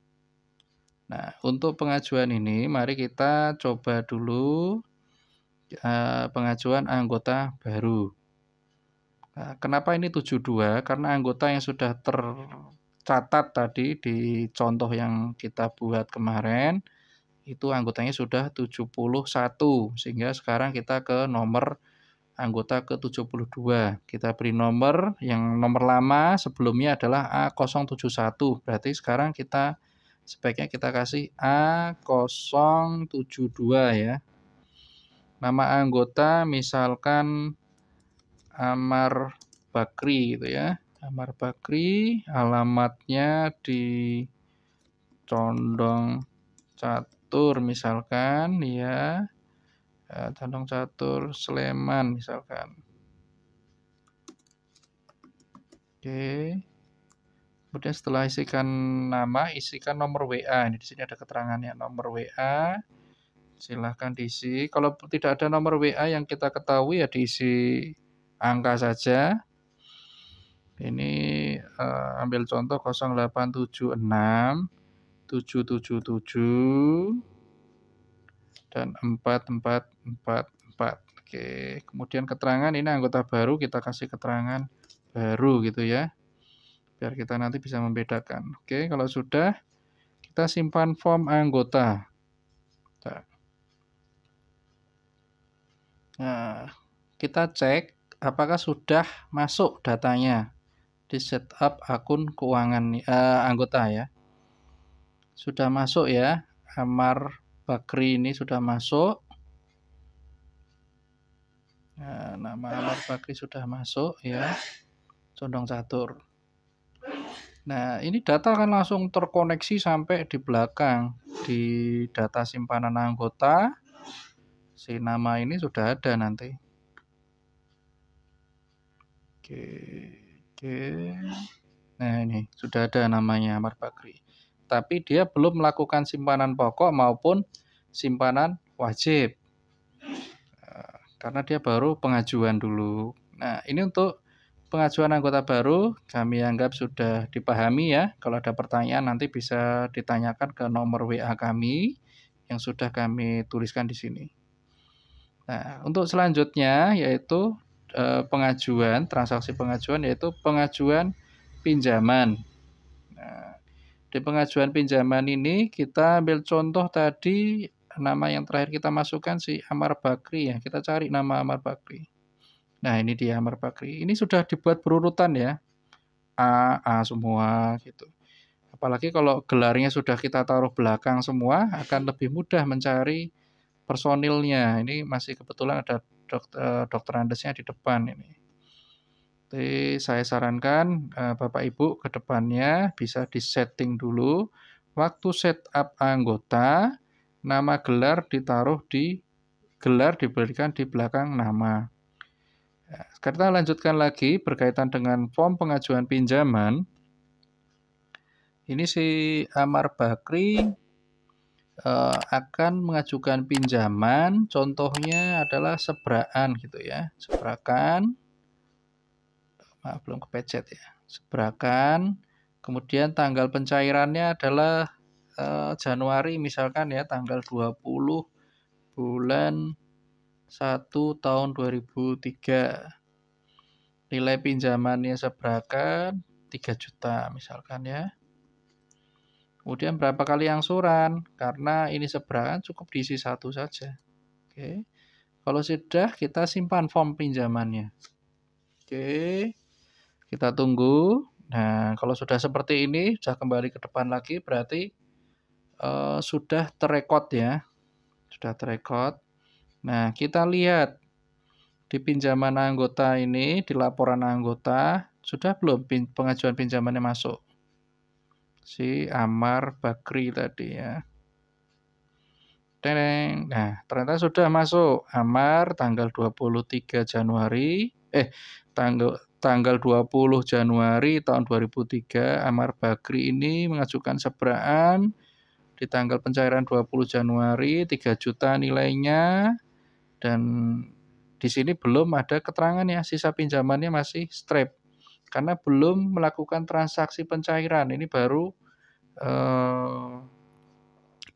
Nah, untuk pengajuan ini mari kita coba dulu pengajuan anggota baru. Nah, kenapa ini 72? Karena anggota yang sudah tercatat tadi di contoh yang kita buat kemarin, itu anggotanya sudah 71, sehingga sekarang kita ke nomor anggota ke-72. Kita beri nomor, yang nomor lama sebelumnya adalah A071, berarti sekarang kita sebaiknya kita kasih A072 ya. Nama anggota misalkan Amar Bakri gitu ya. Amar Bakri, alamatnya di Condong Catur misalkan ya. Condong Catur Sleman misalkan. Oke. Kemudian setelah isikan nama, isikan nomor WA. Ini di sini ada keterangannya, nomor WA. Silahkan diisi. Kalau tidak ada nomor WA yang kita ketahui ya diisi angka saja. Ini ambil contoh 0876 777 dan 4444. Oke, kemudian keterangan ini anggota baru, kita kasih keterangan baru gitu ya. Biar kita nanti bisa membedakan. Oke, kalau sudah kita simpan form anggota. Nah, kita cek apakah sudah masuk datanya di setup akun keuangan anggota ya. Sudah masuk ya, Amar Bakri ini sudah masuk. Nah, nama Amar Bakri sudah masuk ya, condong catur. Nah, ini data akan langsung terkoneksi sampai di belakang di data simpanan anggota. Si nama ini sudah ada nanti. Oke. Nah, ini sudah ada namanya Amar Bakri. Tapi dia belum melakukan simpanan pokok maupun simpanan wajib. Karena dia baru pengajuan dulu. Nah, ini untuk pengajuan anggota baru kami anggap sudah dipahami ya. Kalau ada pertanyaan nanti bisa ditanyakan ke nomor WA kami yang sudah kami tuliskan di sini. Nah, untuk selanjutnya yaitu pengajuan, transaksi pengajuan yaitu pengajuan pinjaman. Nah, di pengajuan pinjaman ini kita ambil contoh tadi nama yang terakhir kita masukkan si Amar Bakri ya. Kita cari nama Amar Bakri. Nah, ini dia Amar Bakri. Ini sudah dibuat berurutan ya. A semua gitu. Apalagi kalau gelarnya sudah kita taruh belakang semua, akan lebih mudah mencari personilnya. Ini masih kebetulan ada dokter Andesnya di depan ini. Jadi saya sarankan Bapak Ibu ke depannya bisa disetting dulu. Waktu setup anggota, nama gelar ditaruh di gelar diberikan di belakang nama. Kita lanjutkan lagi berkaitan dengan form pengajuan pinjaman. Ini si Amar Bakri akan mengajukan pinjaman. Contohnya adalah sebraan gitu ya. Sebrakan. Maaf, belum kepecet ya. Sebrakan. Kemudian tanggal pencairannya adalah Januari misalkan ya, tanggal 20 bulan 1 tahun 2003. Nilai pinjamannya sebrakan 3 juta misalkan ya. Kemudian berapa kali angsuran? Karena ini sebrakan cukup diisi satu saja. Oke. Kalau sudah kita simpan form pinjamannya. Oke. Kita tunggu. Nah, kalau sudah seperti ini, sudah kembali ke depan lagi berarti sudah terekod ya. Sudah terekod. Nah, kita lihat di pinjaman anggota ini, di laporan anggota, sudah belum pengajuan pinjamannya masuk? Si Amar Bakri tadi ya. Teneng. Nah, ternyata sudah masuk. Amar tanggal 23 Januari. Tanggal 20 Januari tahun 2003, Amar Bakri ini mengajukan sebraan di tanggal pencairan 20 Januari, 3 juta nilainya. Dan di sini belum ada keterangannya, sisa pinjamannya masih strip. Karena belum melakukan transaksi pencairan, ini baru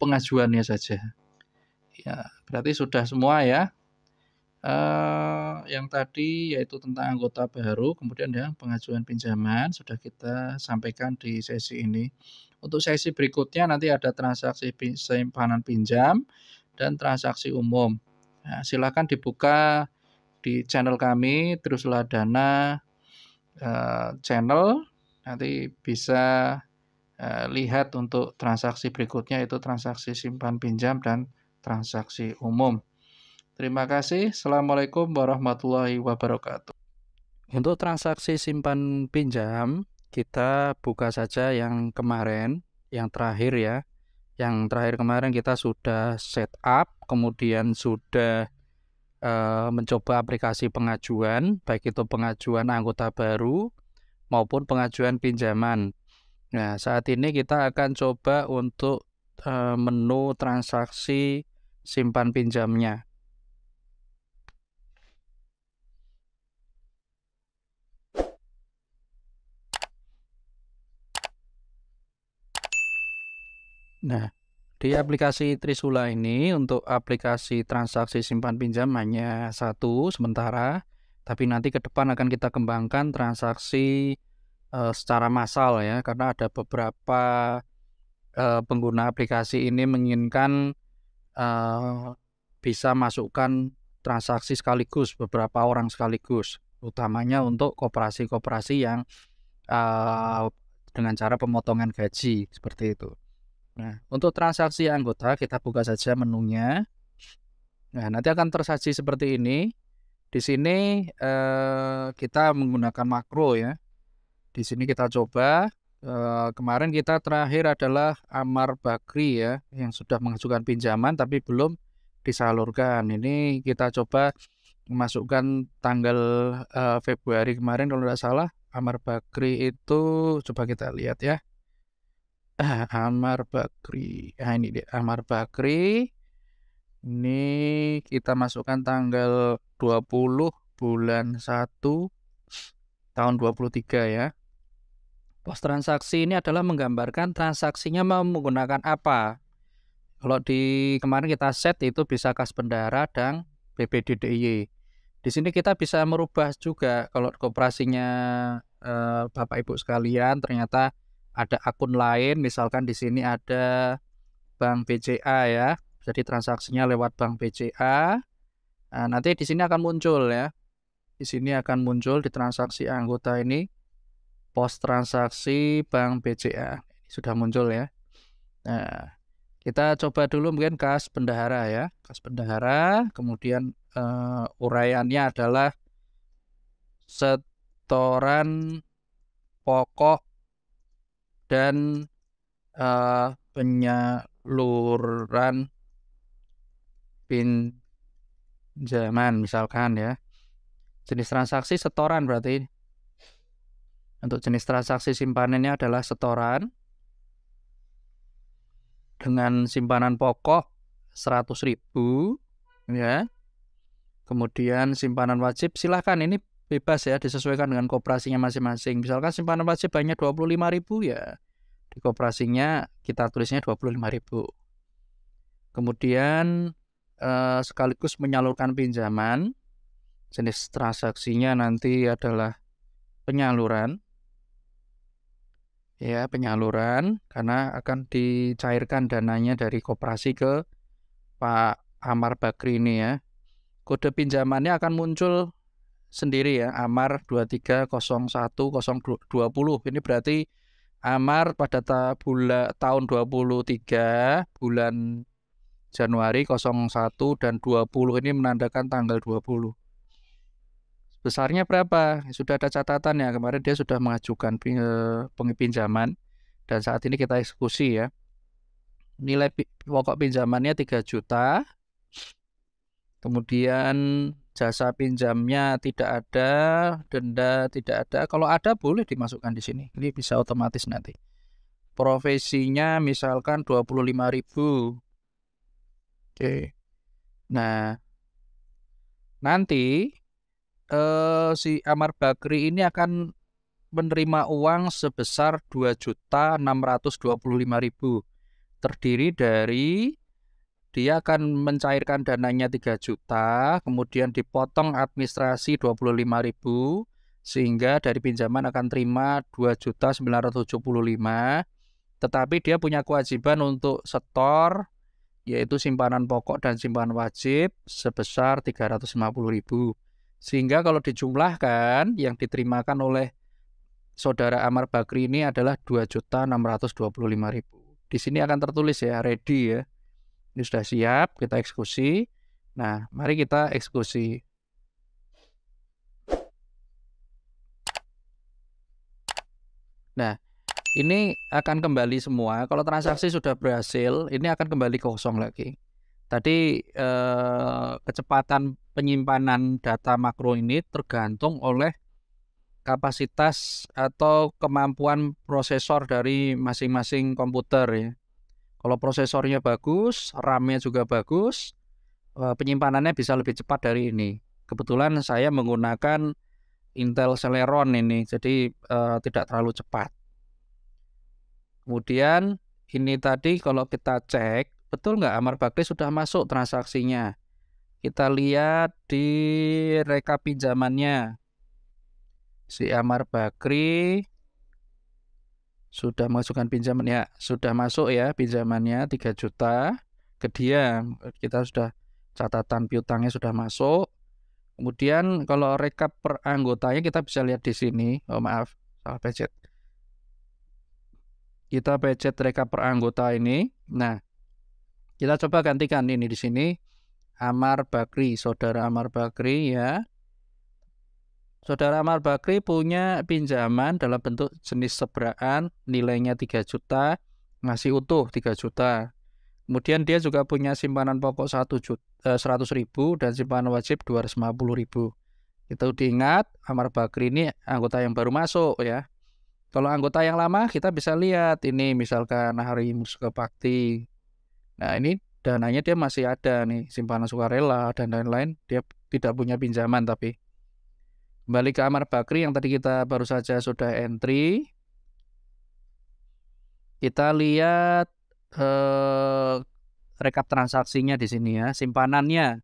pengajuannya saja. Ya, berarti sudah semua ya. Yang tadi yaitu tentang anggota baru, kemudian yang pengajuan pinjaman sudah kita sampaikan di sesi ini. Untuk sesi berikutnya nanti ada transaksi simpanan pinjam dan transaksi umum. Nah, silakan dibuka di channel kami Teruslah Dana channel, nanti bisa lihat untuk transaksi berikutnya itu transaksi simpan pinjam dan transaksi umum. Terima kasih. Assalamualaikum warahmatullahi wabarakatuh. Untuk transaksi simpan pinjam, kita buka saja yang kemarin, yang terakhir ya. Yang terakhir kemarin kita sudah setup, kemudian sudah mencoba aplikasi pengajuan, baik itu pengajuan anggota baru maupun pengajuan pinjaman. Nah, saat ini kita akan coba untuk menu transaksi simpan pinjamnya. Nah, di aplikasi Trisula ini untuk aplikasi transaksi simpan pinjam hanya satu sementara, tapi nanti ke depan akan kita kembangkan transaksi secara massal ya, karena ada beberapa pengguna aplikasi ini menginginkan bisa masukkan transaksi sekaligus, beberapa orang sekaligus, utamanya untuk koperasi-koperasi yang dengan cara pemotongan gaji seperti itu. Nah, untuk transaksi anggota kita buka saja menunya. Nah, nanti akan tersaji seperti ini. Di sini kita menggunakan makro ya. Di sini kita coba. Kemarin kita terakhir adalah Amar Bakri ya, yang sudah mengajukan pinjaman tapi belum disalurkan. Ini kita coba memasukkan tanggal Februari kemarin kalau tidak salah. Amar Bakri itu coba kita lihat ya. Amar Bakri. Nah, ini dia Amar Bakri. Ini kita masukkan tanggal 20 bulan 1 tahun 23 ya. Pos transaksi ini adalah menggambarkan transaksinya mau menggunakan apa. Kalau di kemarin kita set itu bisa kas bendahara dan BPDDIY. Di sini kita bisa merubah juga kalau koperasinya Bapak Ibu sekalian ternyata ada akun lain, misalkan di sini ada Bank BCA ya. Jadi transaksinya lewat Bank BCA. Nah, nanti di sini akan muncul ya. Di sini akan muncul di transaksi anggota ini pos transaksi Bank BCA. Sudah muncul ya. Nah, kita coba dulu mungkin kas bendahara ya. Kas bendahara, kemudian uraiannya adalah setoran pokok dan penyaluran pinjaman misalkan ya. Jenis transaksi setoran berarti. Untuk jenis transaksi simpanannya adalah setoran dengan simpanan pokok 100.000 ya. Kemudian simpanan wajib silahkan ini bebas ya, disesuaikan dengan koperasinya masing-masing. Misalkan simpanan wajib hanya 25.000 ya, di koperasinya kita tulisnya 25.000. Kemudian sekaligus menyalurkan pinjaman, jenis transaksinya nanti adalah penyaluran ya, penyaluran karena akan dicairkan dananya dari koperasi ke Pak Amar Bakri ini ya. Kode pinjamannya akan muncul sendiri ya, Amar 23010220. Ini berarti Amar pada tahun 23 bulan Januari 01 dan 20 ini menandakan tanggal 20. Besarnya berapa? Sudah ada catatan ya, kemarin dia sudah mengajukan pinjaman dan saat ini kita eksekusi ya. Nilai pokok pinjamannya 3 juta. Kemudian jasa pinjamnya tidak ada, denda tidak ada. Kalau ada boleh dimasukkan di sini. Ini bisa otomatis nanti. Profesinya misalkan 25.000. Oke. Nah, nanti si Amar Bakri ini akan menerima uang sebesar 2.625.000. Terdiri dari dia akan mencairkan dananya 3 juta, kemudian dipotong administrasi 25.000, sehingga dari pinjaman akan terima 2.975, tetapi dia punya kewajiban untuk setor, yaitu simpanan pokok dan simpanan wajib sebesar 350.000. Sehingga kalau dijumlahkan, yang diterimakan oleh Saudara Amar Bakri ini adalah 2.625.000. Di sini akan tertulis ya, ready ya. Ini sudah siap, kita eksekusi. Nah, mari kita eksekusi. Nah, ini akan kembali semua. Kalau transaksi sudah berhasil, ini akan kembali kosong lagi. Tadi kecepatan penyimpanan data makro ini tergantung oleh kapasitas atau kemampuan prosesor dari masing-masing komputer ya. Kalau prosesornya bagus, RAM-nya juga bagus, penyimpanannya bisa lebih cepat dari ini. Kebetulan saya menggunakan Intel Celeron ini, jadi tidak terlalu cepat. Kemudian ini tadi kalau kita cek, betul nggak Amar Bakri sudah masuk transaksinya? Kita lihat di rekap pinjamannya. Si Amar Bakri sudah masukkan pinjaman ya, sudah masuk ya pinjamannya 3 juta ke dia. Kita sudah catatan piutangnya sudah masuk. Kemudian kalau rekap per anggotanya kita bisa lihat di sini. Oh maaf, salah pencet. Kita pencet rekap per anggota ini. Nah, kita coba gantikan ini di sini. Amar Bakri, saudara Amar Bakri ya. Saudara Amar Bakri punya pinjaman dalam bentuk jenis sebraan, nilainya 3 juta, masih utuh 3 juta. Kemudian dia juga punya simpanan pokok 100.000 dan simpanan wajib 250.000. Itu diingat, Amar Bakri ini anggota yang baru masuk ya. Kalau anggota yang lama kita bisa lihat ini misalkan Hari Musuka Bakti. Nah ini dananya dia masih ada nih, simpanan sukarela dan lain-lain, dia tidak punya pinjaman tapi. Kembali ke Amar Bakri yang tadi kita baru saja sudah entry. Kita lihat rekap transaksinya di sini ya. Simpanannya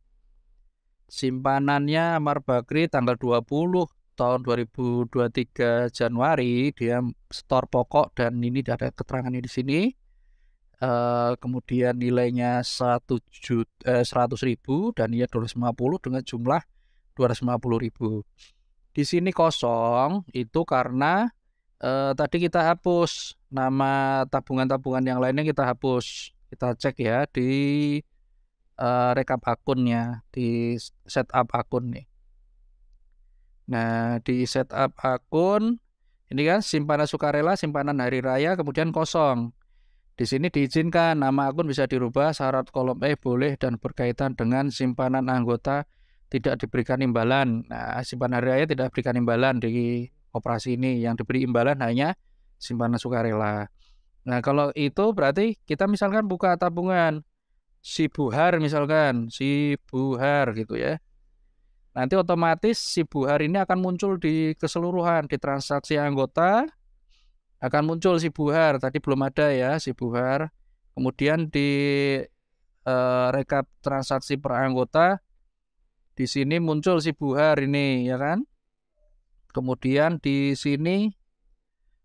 Amar Bakri tanggal 20 tahun 2023 Januari dia store pokok dan ini ada keterangannya di sini. Kemudian nilainya 100.000 dan ia 250 dengan jumlah 250.000. Di sini kosong itu karena tadi kita hapus nama tabungan-tabungan yang lainnya, kita hapus. Kita cek ya di rekap akunnya, di setup akun nih. Nah di setup akun ini kan simpanan sukarela, simpanan hari raya, kemudian kosong. Di sini diizinkan nama akun bisa dirubah, syarat kolom E boleh dan berkaitan dengan simpanan anggota tidak diberikan imbalan. Nah, simpanan hari raya tidak diberikan imbalan di operasi ini. Yang diberi imbalan hanya simpanan sukarela. Nah, kalau itu berarti kita misalkan buka tabungan si Buhar misalkan, si Buhar gitu ya. Nanti otomatis si Buhar ini akan muncul di keseluruhan, di transaksi anggota akan muncul si Buhar. Tadi belum ada ya si Buhar. Kemudian di rekap transaksi per anggota di sini muncul si Buhar ini ya kan. Kemudian di sini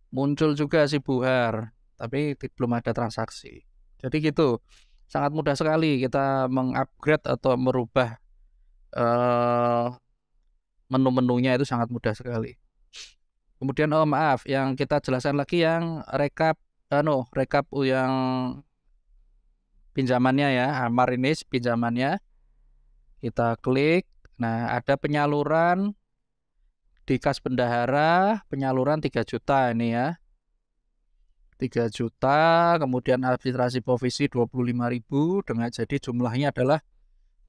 muncul juga si Buhar, tapi belum ada transaksi. Jadi gitu. Sangat mudah sekali kita mengupgrade atau merubah menu-menunya, itu sangat mudah sekali. Kemudian maaf, yang kita jelaskan lagi yang rekap yang pinjamannya ya, Amar ini pinjamannya. Kita klik. Nah, ada penyaluran di kas bendahara, penyaluran 3 juta ini ya. 3 juta, kemudian arbitrasi provisi 25.000 dengan jadi jumlahnya adalah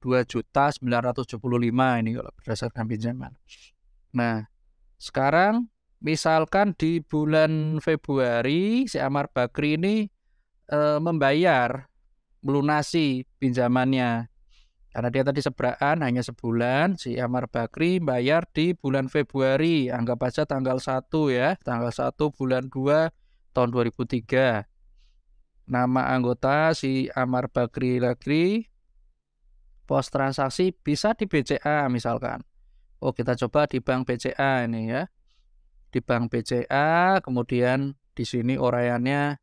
2.975 ini kalau berdasarkan pinjaman. Nah, sekarang misalkan di bulan Februari si Amar Bakri ini membayar, melunasi pinjamannya. Karena dia tadi sebraan hanya sebulan, si Amar Bakri bayar di bulan Februari, anggap aja tanggal 1 ya, tanggal 1 bulan 2 tahun 2003. Nama anggota si Amar Bakri lagi, pos transaksi bisa di BCA misalkan. Oh, kita coba di bank BCA ini ya. Di bank BCA, kemudian di sini uraiannya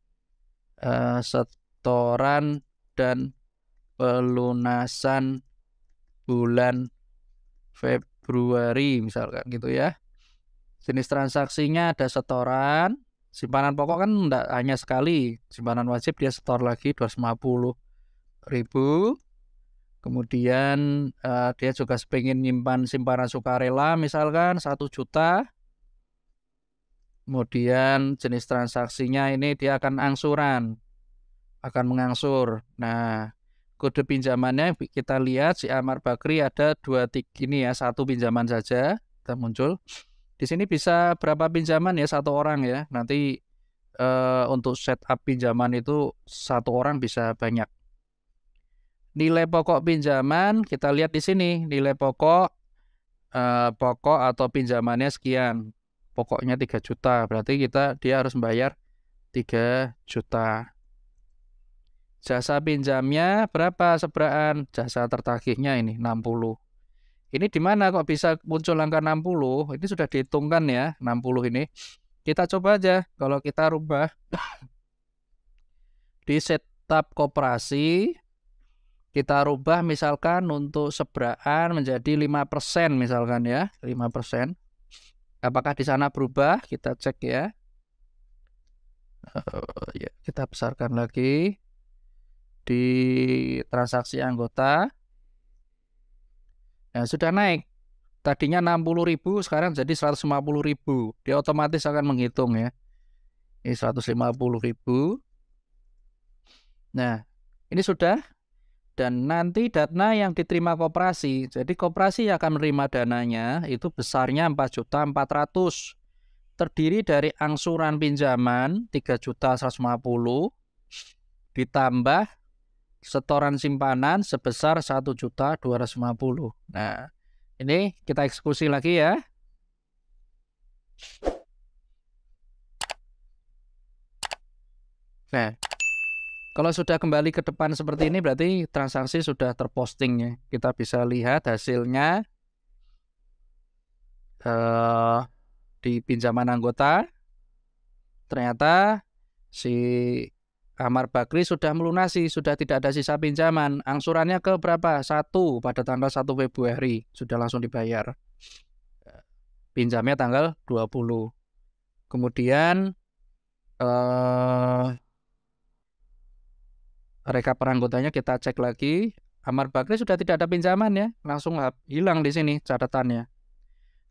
setoran dan pelunasan bulan Februari misalkan gitu ya. Jenis transaksinya ada setoran, simpanan pokok kan enggak hanya sekali, simpanan wajib dia setor lagi 250.000. Kemudian dia juga pengen nyimpan simpanan sukarela misalkan 1 juta. Kemudian jenis transaksinya ini dia akan angsuran, akan mengangsur. Nah, kode pinjamannya kita lihat si Amar Bakri ada 2 ini ya, 1 pinjaman saja kita muncul. Di sini bisa berapa pinjaman ya, satu orang ya. Nanti untuk setup pinjaman itu satu orang bisa banyak. Nilai pokok pinjaman kita lihat di sini, nilai pokok atau pinjamannya sekian. Pokoknya 3 juta, berarti dia harus membayar 3 juta. Jasa pinjamnya berapa seberaan? Jasa tertagihnya ini 60. Ini di mana kok bisa muncul angka 60? Ini sudah dihitungkan ya, 60 ini. Kita coba aja kalau kita rubah di setup koperasi, kita rubah misalkan untuk seberaan menjadi 5% misalkan ya, 5%. Apakah di sana berubah? Kita cek ya. Ya, kita besarkan lagi di transaksi anggota. Nah, sudah naik. Tadinya 60.000, sekarang jadi 150.000. Dia otomatis akan menghitung ya. Ini 150.000. Nah, ini sudah. Dan nanti dana yang diterima koperasi. Jadi koperasi yang akan menerima dananya itu besarnya 4.400.000. Terdiri dari angsuran pinjaman 3.150.000 ditambah setoran simpanan sebesar 1.250.000. Nah, ini kita eksekusi lagi ya. Nah, kalau sudah kembali ke depan seperti ini berarti transaksi sudah terposting ya. Kita bisa lihat hasilnya di pinjaman anggota. Ternyata si Amar Bakri sudah melunasi, sudah tidak ada sisa pinjaman. Angsurannya ke berapa? 1 pada tanggal 1 Februari. Sudah langsung dibayar. Pinjamnya tanggal 20. Kemudian rekap anggotanya kita cek lagi. Amar Bakri sudah tidak ada pinjaman ya. Langsung hilang di sini catatannya.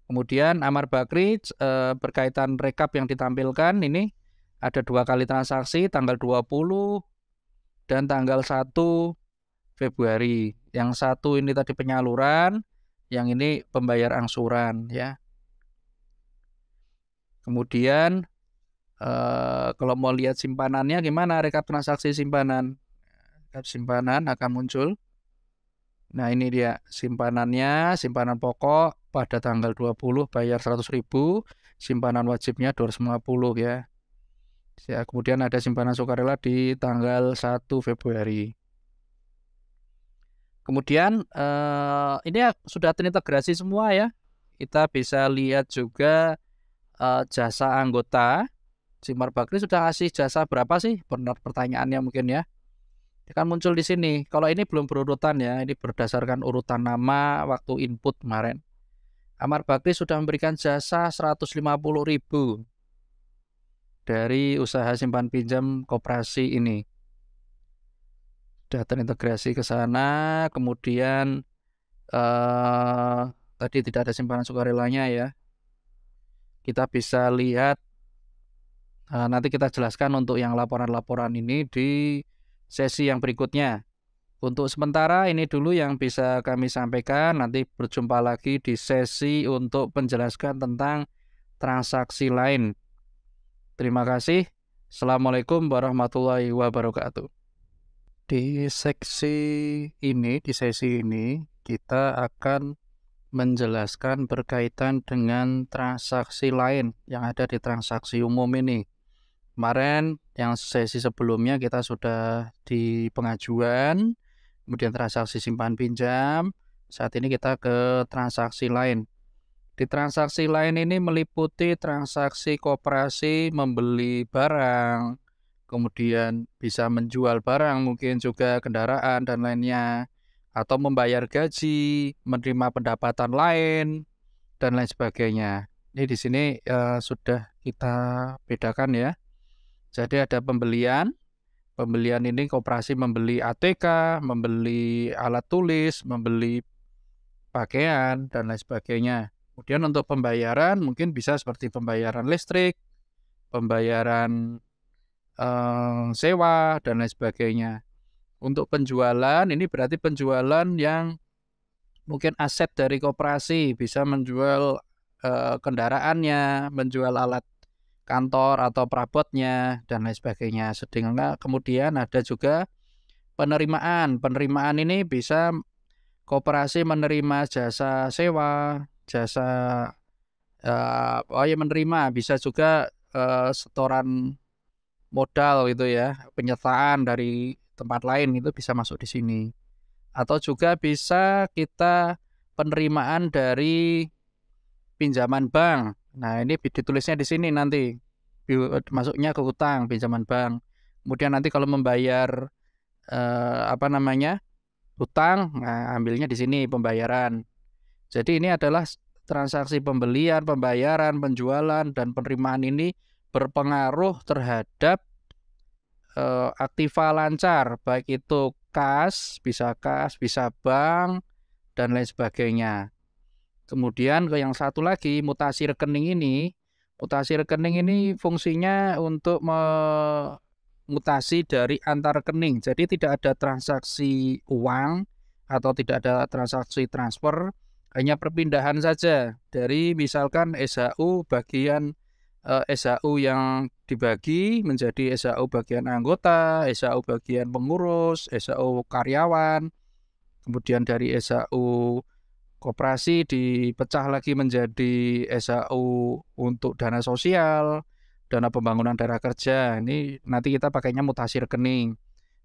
Kemudian Amar Bakri berkaitan rekap yang ditampilkan ini ada 2 kali transaksi tanggal 20 dan tanggal 1 Februari. Yang satu ini tadi penyaluran, yang ini pembayar angsuran ya. Kemudian kalau mau lihat simpanannya gimana, rekap transaksi simpanan. Rekap simpanan akan muncul. Nah, ini dia simpanannya, simpanan pokok pada tanggal 20 bayar 100.000, simpanan wajibnya 250 ya. Ya, kemudian ada simpanan sukarela di tanggal 1 Februari. Kemudian ini sudah terintegrasi semua ya. Kita bisa lihat juga jasa anggota. Si Amar Bakri sudah kasih jasa berapa sih? Benar pertanyaannya mungkin ya. Kan muncul di sini. Kalau ini belum berurutan ya, ini berdasarkan urutan nama waktu input kemarin. Amar Bakri sudah memberikan jasa 150.000 dari usaha simpan pinjam koperasi ini. Sudah terintegrasi ke sana, kemudian tadi tidak ada simpanan sukarelanya ya. Kita bisa lihat, nanti kita jelaskan untuk yang laporan-laporan ini di sesi yang berikutnya. Untuk sementara ini dulu yang bisa kami sampaikan, nanti berjumpa lagi di sesi untuk menjelaskan tentang transaksi lain. Terima kasih. Assalamualaikum warahmatullahi wabarakatuh. Di sesi ini kita akan menjelaskan berkaitan dengan transaksi lain yang ada di transaksi umum ini. Kemarin yang sesi sebelumnya kita sudah di pengajuan, kemudian transaksi simpan pinjam. Saat ini kita ke transaksi lain. Di transaksi lain ini meliputi transaksi koperasi membeli barang, kemudian bisa menjual barang, mungkin juga kendaraan dan lainnya, atau membayar gaji, menerima pendapatan lain, dan lain sebagainya. Ini di sini sudah kita bedakan ya. Jadi ada pembelian ini koperasi membeli ATK, membeli alat tulis, membeli pakaian, dan lain sebagainya. Kemudian untuk pembayaran mungkin bisa seperti pembayaran listrik, pembayaran sewa, dan lain sebagainya. Untuk penjualan ini berarti penjualan yang mungkin aset dari koperasi, bisa menjual kendaraannya, menjual alat kantor atau perabotnya, dan lain sebagainya. Sedangkan kemudian ada juga penerimaan. Penerimaan ini bisa koperasi menerima jasa sewa, jasa menerima, bisa juga setoran modal gitu ya, penyertaan dari tempat lain itu bisa masuk di sini. Atau juga bisa kita penerimaan dari pinjaman bank. Nah, ini ditulisnya di sini nanti. Masuknya ke utang, pinjaman bank. Kemudian nanti kalau membayar utang, nah ambilnya di sini pembayaran. Jadi ini adalah transaksi pembelian, pembayaran, penjualan, dan penerimaan ini berpengaruh terhadap aktiva lancar, baik itu kas, bisa bank, dan lain sebagainya. Kemudian ke yang satu lagi, mutasi rekening ini. Mutasi rekening ini fungsinya untuk mutasi dari antar rekening. Jadi tidak ada transaksi uang atau tidak ada transaksi transfer, hanya perpindahan saja dari misalkan SHU bagian SHU yang dibagi menjadi SHU bagian anggota, SHU bagian pengurus, SHU karyawan, kemudian dari SHU koperasi dipecah lagi menjadi SHU untuk dana sosial, dana pembangunan daerah kerja. Ini nanti kita pakainya mutasi rekening.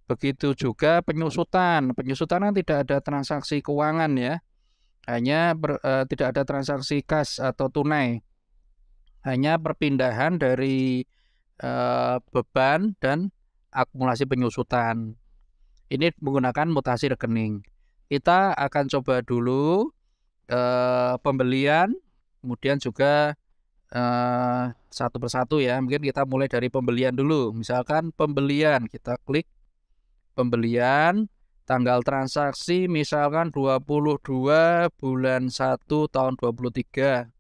Begitu juga penyusutan. Penyusutan kan tidak ada transaksi keuangan ya. Hanya tidak ada transaksi kas atau tunai. Hanya perpindahan dari beban dan akumulasi penyusutan. Ini menggunakan mutasi rekening. Kita akan coba dulu pembelian, kemudian juga satu persatu ya. Mungkin kita mulai dari pembelian dulu. Misalkan pembelian, kita klik pembelian, tanggal transaksi misalkan 22 bulan 1 tahun 23.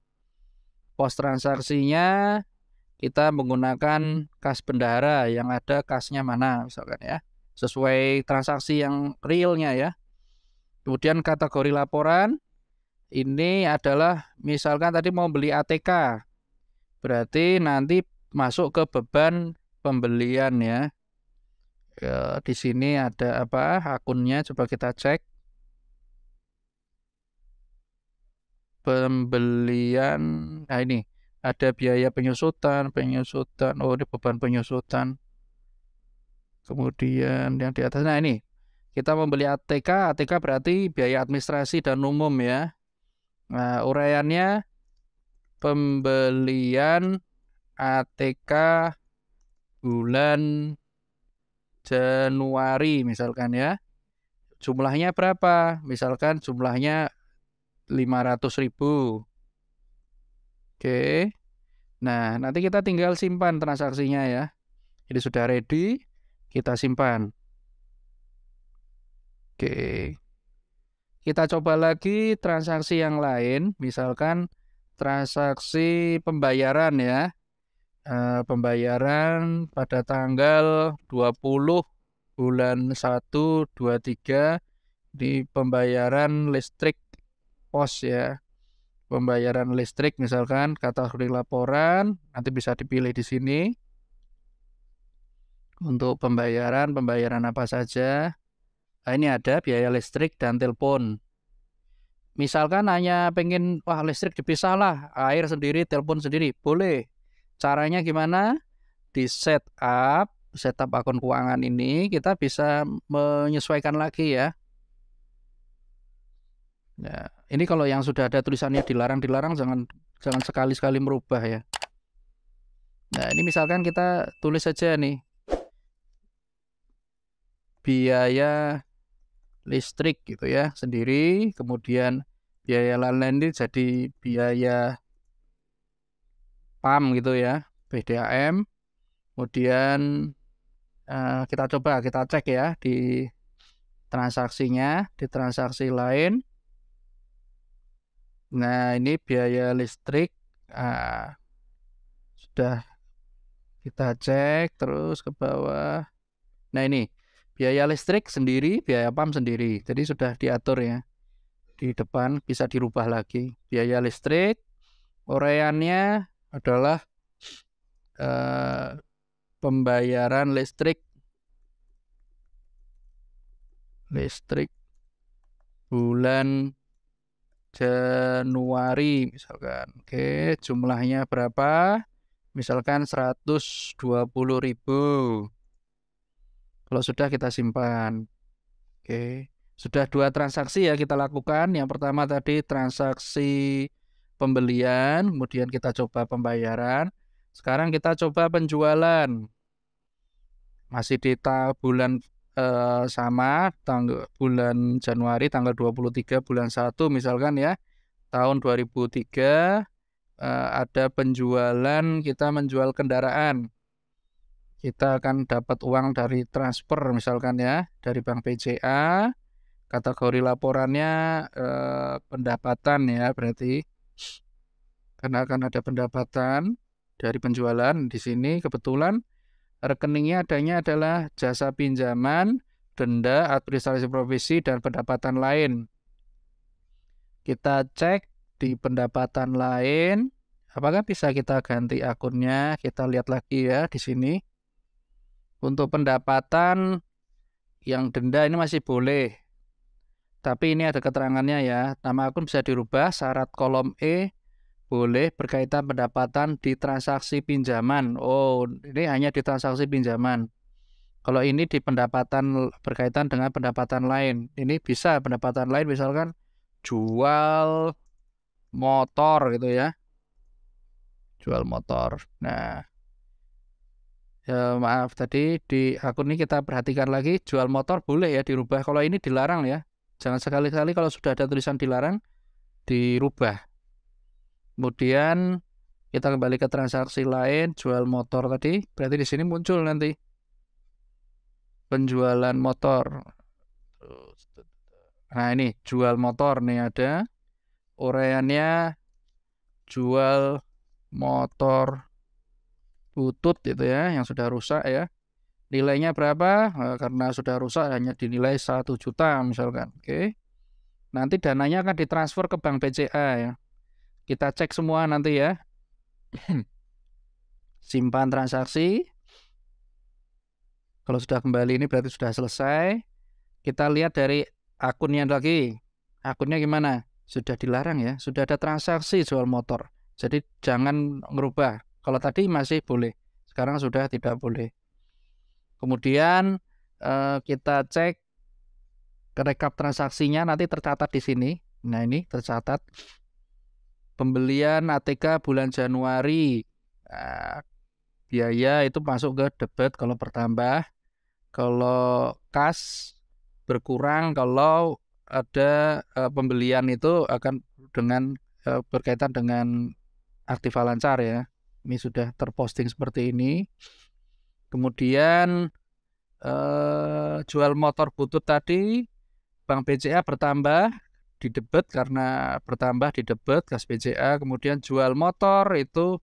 Pos transaksinya kita menggunakan kas bendahara, yang ada kasnya mana misalkan ya, sesuai transaksi yang realnya ya. Kemudian kategori laporan ini adalah misalkan tadi mau beli ATK, berarti nanti masuk ke beban pembelian ya. Di sini ada akunnya, coba kita cek. Pembelian, nah ini ada biaya penyusutan, oh ini beban penyusutan. Kemudian yang di atas, nah ini kita membeli ATK berarti biaya administrasi dan umum ya. Nah, uraiannya pembelian ATK bulan Januari misalkan ya. Jumlahnya berapa? Misalkan jumlahnya 500.000. Oke. Nah, nanti kita tinggal simpan transaksinya ya. Ini sudah ready, kita simpan. Oke. Kita coba lagi transaksi yang lain, misalkan transaksi pembayaran ya. Pembayaran pada tanggal 20 bulan 1 23 di pembayaran listrik pos ya. Pembayaran listrik misalkan kategori laporan, nanti bisa dipilih di sini. Untuk pembayaran apa saja. Nah, ini ada biaya listrik dan telepon. Misalkan hanya pengen listrik dipisah lah, air sendiri, telepon sendiri, boleh. Caranya gimana? Di setup akun keuangan ini kita bisa menyesuaikan lagi ya. Nah, ini kalau yang sudah ada tulisannya dilarang jangan sekali-sekali merubah ya. Nah, ini misalkan kita tulis saja nih biaya listrik gitu ya sendiri, kemudian biaya lain-lain ini jadi biaya PAM gitu ya, PDAM. Kemudian kita cek ya di transaksinya, di transaksi lain. Nah, ini biaya listrik sudah kita cek terus ke bawah. Nah, ini biaya listrik sendiri, biaya PAM sendiri. Jadi sudah diatur ya. Di depan bisa dirubah lagi. Biaya listrik Uraiannya adalah pembayaran listrik bulan Januari misalkan. Oke, jumlahnya berapa? Misalkan 120.000. Kalau sudah kita simpan. Oke. Sudah 2 transaksi ya kita lakukan. Yang pertama tadi transaksi pembelian, kemudian kita coba pembayaran. Sekarang kita coba penjualan. Masih di bulan sama, bulan Januari tanggal 23 bulan 1 misalkan ya. Tahun 2003 ada penjualan, kita menjual kendaraan. Kita akan dapat uang dari transfer misalkan ya, dari Bank BCA. Kategori laporannya pendapatan ya, berarti karena akan ada pendapatan dari penjualan. Di sini kebetulan rekeningnya adanya adalah jasa pinjaman, denda, administrasi provisi, dan pendapatan lain. Kita cek di pendapatan lain, apakah bisa kita ganti akunnya? Kita lihat lagi ya di sini. Untuk pendapatan yang denda ini masih boleh. Tapi ini ada keterangannya ya. Nama akun bisa dirubah, syarat kolom E boleh berkaitan pendapatan di transaksi pinjaman. Oh, ini hanya di transaksi pinjaman. Kalau ini di pendapatan berkaitan dengan pendapatan lain. Ini bisa pendapatan lain misalkan jual motor gitu ya. Jual motor. Nah, ya, maaf tadi di akun ini kita perhatikan lagi, jual motor boleh ya dirubah. Kalau ini dilarang ya. Jangan sekali-kali kalau sudah ada tulisan dilarang dirubah. Kemudian kita kembali ke transaksi lain, jual motor tadi. Berarti di sini muncul nanti penjualan motor. Nah, ini jual motor nih ada. Uraiannya jual motor butut gitu ya, yang sudah rusak ya. Nilainya berapa? Karena sudah rusak hanya dinilai 1 juta misalkan. Oke. Nanti dananya akan ditransfer ke Bank BCA ya. Kita cek semua nanti ya. Simpan transaksi. Kalau sudah kembali ini berarti sudah selesai. Kita lihat dari akunnya lagi. Akunnya gimana? Sudah dilarang ya. Sudah ada transaksi jual motor. Jadi jangan ngerubah. Kalau tadi masih boleh. Sekarang sudah tidak boleh. Kemudian kita cek rekap transaksinya nanti tercatat di sini. Nah, ini tercatat pembelian ATK bulan Januari. Nah, biaya itu masuk ke debit kalau bertambah. Kalau kas berkurang kalau ada pembelian itu akan dengan berkaitan dengan Aktiva Lancar ya. Ini sudah terposting seperti ini. Kemudian jual motor butut tadi Bank BCA bertambah di debit karena bertambah di debit kas BCA. Kemudian jual motor itu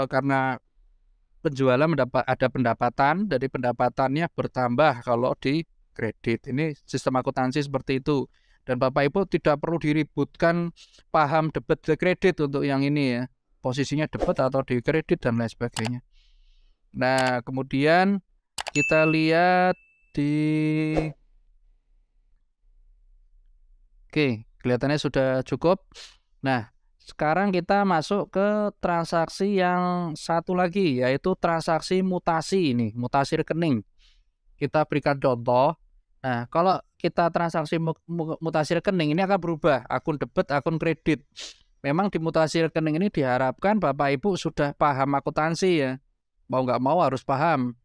karena penjualan ada pendapatan, dari pendapatannya bertambah kalau di kredit. Ini sistem akuntansi seperti itu. Dan Bapak Ibu tidak perlu diributkan paham debit ke kredit untuk yang ini ya. Posisinya debit atau di kredit dan lain sebagainya. Nah, kemudian kita lihat di Oke, kelihatannya sudah cukup. Nah, sekarang kita masuk ke transaksi yang satu lagi, yaitu transaksi mutasi ini, mutasi rekening. Kita berikan contoh. Nah, kalau kita transaksi mutasi rekening ini akan berubah, akun debit, akun kredit. Memang di mutasi rekening ini diharapkan Bapak Ibu sudah paham akuntansi ya. Mau nggak mau harus paham.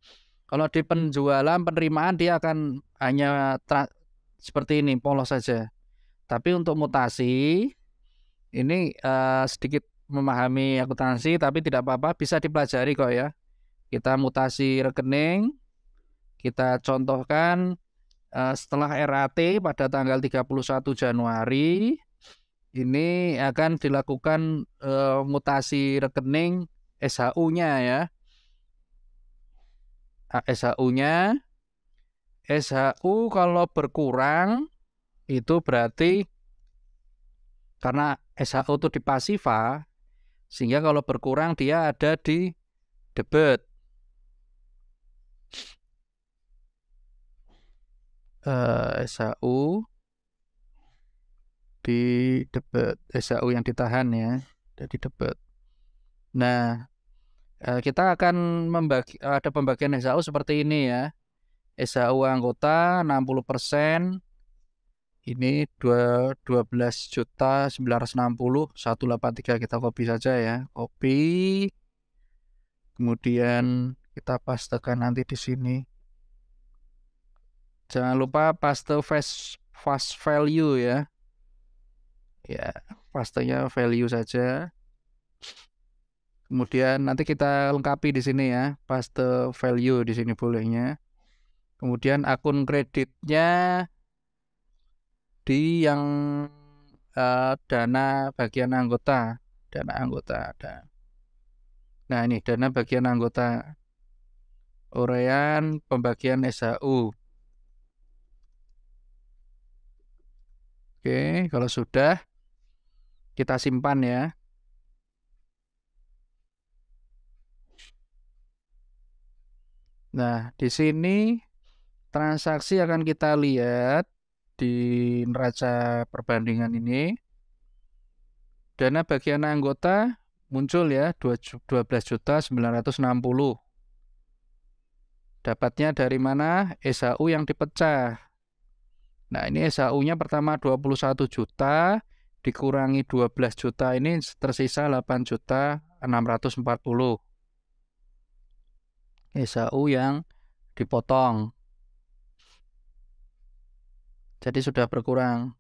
Kalau di penjualan, penerimaan dia akan hanya seperti ini, polos saja. Tapi untuk mutasi ini sedikit memahami akuntansi tapi tidak apa-apa, bisa dipelajari kok ya. Kita mutasi rekening, kita contohkan setelah RAT pada tanggal 31 Januari ini akan dilakukan mutasi rekening SHU-nya ya. SHU-nya SHU kalau berkurang itu berarti karena SHU itu di pasifa, sehingga kalau berkurang dia ada di debit. SHU di debit, SHU yang ditahan ya, jadi debit. Nah, kita akan ada pembagian SHU seperti ini ya. SHU anggota 60%, ini 12.960.183, kita copy saja ya, copy. Kemudian kita pastekan nanti di sini. Jangan lupa paste fast value ya. Ya, pastenya value saja. Kemudian nanti kita lengkapi di sini ya, paste value di sini bolehnya. Kemudian akun kreditnya di yang dana bagian anggota, dana anggota ada. Nah, ini dana bagian anggota. Uraian pembagian SHU. Oke, kalau sudah kita simpan ya. Nah, di sini transaksi akan kita lihat di neraca perbandingan ini. Dana bagian anggota muncul ya 12.960. Dapatnya dari mana? SHU yang dipecah. Nah, ini SHU-nya pertama 21 juta dikurangi 12 juta, ini tersisa 8.640. SHU yang dipotong. Jadi sudah berkurang.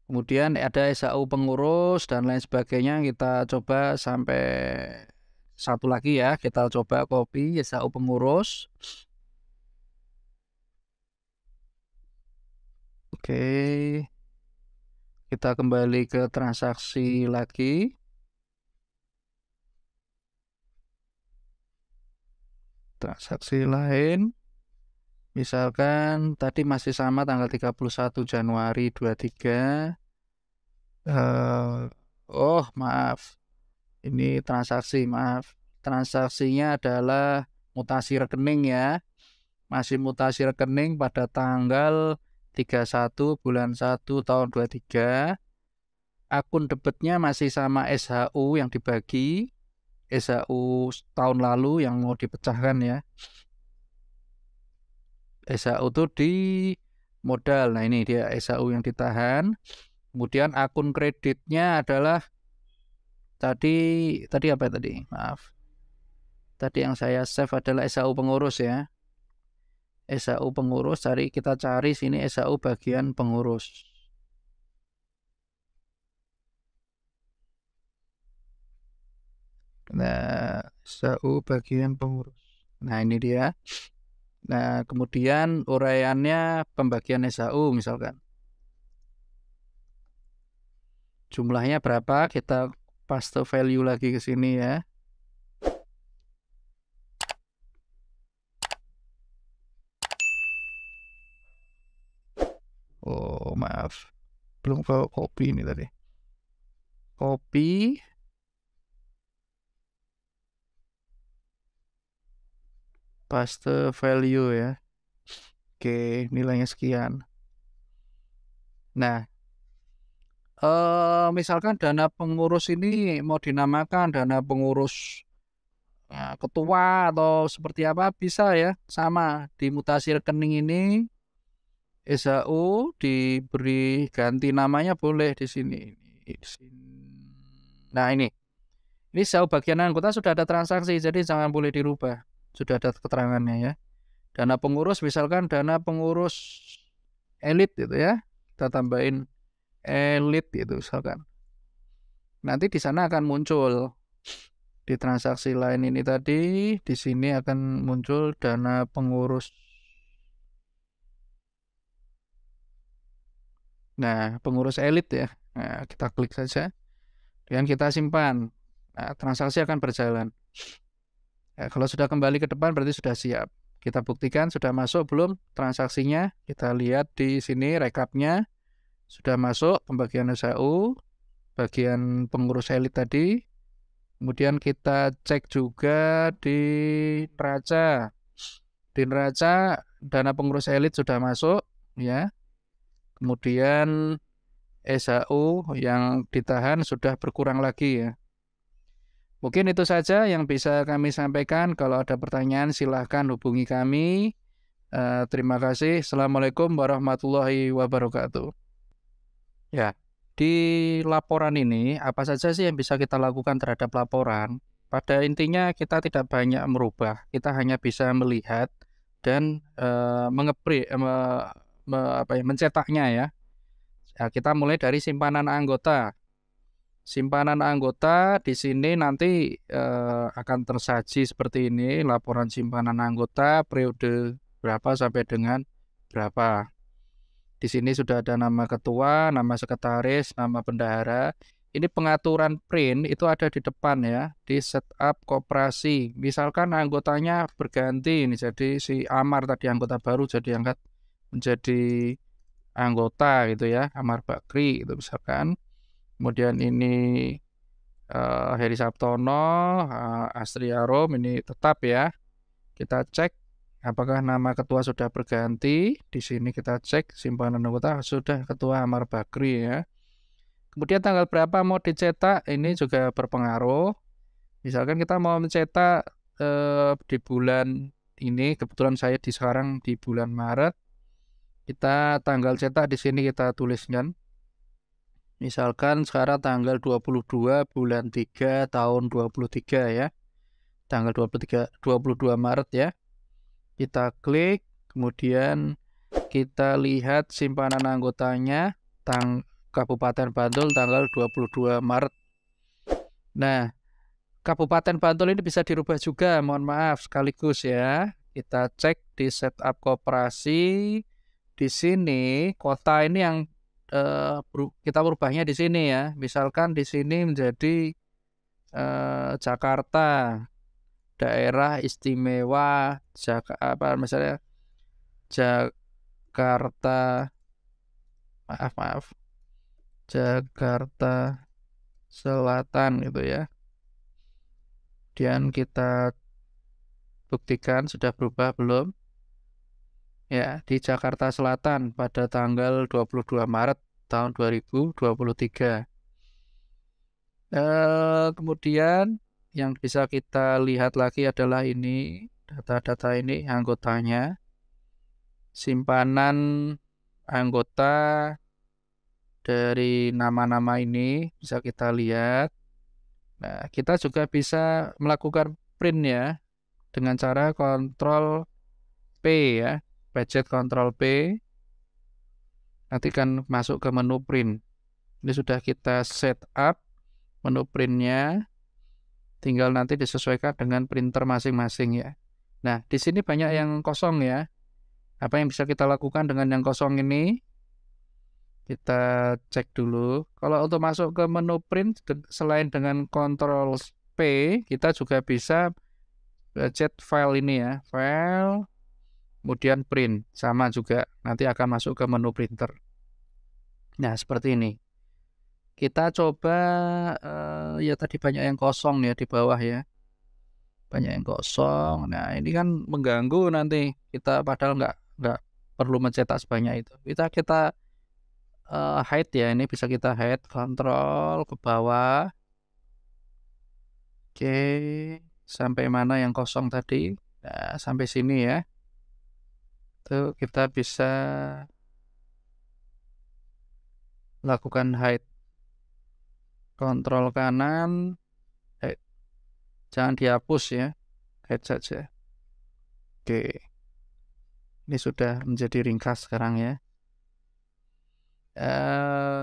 Kemudian ada SHU pengurus dan lain sebagainya. Kita coba sampai satu lagi ya. Kita coba copy SHU pengurus. Oke. Kita kembali ke transaksi lagi. Transaksi lain. Misalkan tadi masih sama tanggal 31 Januari 23. Oh, maaf. Ini transaksi, maaf. Transaksinya adalah mutasi rekening ya. Masih mutasi rekening pada tanggal 31 bulan 1 tahun 23. Akun debitnya masih sama SHU yang dibagi. SHU tahun lalu yang mau dipecahkan ya. SHU itu di modal. Nah, ini dia SHU yang ditahan. Kemudian akun kreditnya adalah tadi apa tadi? Maaf. Tadi yang saya save adalah SHU pengurus ya. SHU pengurus, kita cari sini SHU bagian pengurus. Nah, SHU bagian pengurus. Nah, ini dia. Nah, kemudian uraiannya pembagian SHU misalkan. Jumlahnya berapa? Kita paste value lagi ke sini ya. Oh, maaf. Belum ke copy ini tadi. Copy. Paste value ya. Oke, nilainya sekian. Nah, misalkan dana pengurus ini mau dinamakan dana pengurus ketua atau seperti apa, bisa ya, sama di mutasi rekening ini SHU diberi ganti namanya boleh di sini. Nah, ini SHU bagian anggota sudah ada transaksi, jadi jangan boleh dirubah, sudah ada keterangannya ya. Dana pengurus misalkan dana pengurus elit gitu ya, kita tambahin elit gitu misalkan. Nanti di sana akan muncul di transaksi lain ini tadi, di sini akan muncul dana pengurus. Nah, pengurus elit ya. Nah, kita klik saja dan kita simpan. Nah, transaksi akan berjalan. Nah, kalau sudah kembali ke depan berarti sudah siap. Kita buktikan sudah masuk belum transaksinya. Kita lihat di sini rekapnya sudah masuk pembagian SHU. bagian pengurus elit tadi. Kemudian kita cek juga di neraca. Di neraca dana pengurus elit sudah masuk ya. Kemudian SHU yang ditahan sudah berkurang lagi ya. Mungkin itu saja yang bisa kami sampaikan. Kalau ada pertanyaan silahkan hubungi kami. Terima kasih. Assalamualaikum warahmatullahi wabarakatuh. Ya, di laporan ini apa saja sih yang bisa kita lakukan terhadap laporan? Pada intinya kita tidak banyak merubah. Kita hanya bisa melihat dan mencetaknya ya. Ya, kita mulai dari simpanan anggota. Simpanan anggota di sini nanti akan tersaji seperti ini, laporan simpanan anggota periode berapa sampai dengan berapa. Di sini sudah ada nama ketua, nama sekretaris, nama bendahara. Ini pengaturan print itu ada di depan ya, di setup koperasi. Misalkan anggotanya berganti, ini jadi si Amar tadi anggota baru jadi angkat menjadi anggota gitu ya, Amar Bakri itu misalkan. Kemudian ini Heri Sabtono, Astri Arom ini tetap ya. Kita cek apakah nama ketua sudah berganti. Di sini kita cek simpanan anggota sudah ketua Amar Bakri ya. Kemudian tanggal berapa mau dicetak ini juga berpengaruh. Misalkan kita mau mencetak di bulan ini, kebetulan saya sekarang di bulan Maret. Kita tanggal cetak di sini kita tuliskan. Misalkan sekarang tanggal 22 bulan 3 tahun 23 ya. Tanggal 22 Maret ya. Kita klik, kemudian kita lihat simpanan anggotanya Kabupaten Bantul tanggal 22 Maret. Nah, Kabupaten Bantul ini bisa dirubah juga, mohon maaf sekaligus ya. Kita cek di setup koperasi. Di sini kota ini yang kita berubahnya di sini ya. Misalkan di sini menjadi Jakarta, daerah istimewa misalnya Jakarta, maaf, Jakarta Selatan gitu ya. Kemudian kita buktikan sudah berubah belum? Ya, di Jakarta Selatan pada tanggal 22 Maret tahun 2023. Kemudian yang bisa kita lihat lagi adalah ini, data-data ini anggotanya. Simpanan anggota dari nama-nama ini bisa kita lihat. Nah, kita juga bisa melakukan print ya dengan cara Ctrl P ya. Pencet Ctrl P, nanti kan masuk ke menu print. Ini sudah kita set up menu printnya, tinggal nanti disesuaikan dengan printer masing-masing ya. Nah, di sini banyak yang kosong ya. Apa yang bisa kita lakukan dengan yang kosong ini? Kita cek dulu. Kalau untuk masuk ke menu print, selain dengan Ctrl P, kita juga bisa pencet file ini ya, file. Kemudian print, sama juga, nanti akan masuk ke menu printer. Nah, seperti ini. Kita coba, ya tadi banyak yang kosong ya di bawah ya. Banyak yang kosong. Nah, ini kan mengganggu nanti. Kita padahal nggak perlu mencetak sebanyak itu. Kita hide ya, ini bisa kita hide, kontrol ke bawah. Oke, sampai mana yang kosong tadi? Nah, sampai sini ya. Itu kita bisa lakukan hide, kontrol kanan, hide. Jangan dihapus ya, hide saja. Oke, ini sudah menjadi ringkas sekarang ya.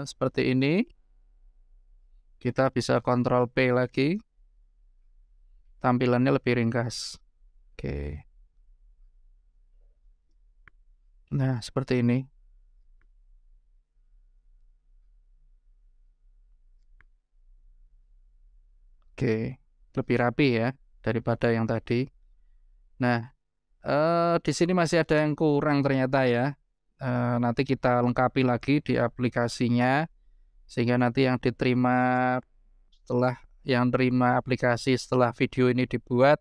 Seperti ini, kita bisa kontrol P lagi, tampilannya lebih ringkas. Oke, nah seperti ini. Oke, lebih rapi ya daripada yang tadi. Nah, di sini masih ada yang kurang ternyata ya. Nanti kita lengkapi lagi di aplikasinya. Sehingga nanti yang diterima setelah yang terima aplikasi setelah video ini dibuat,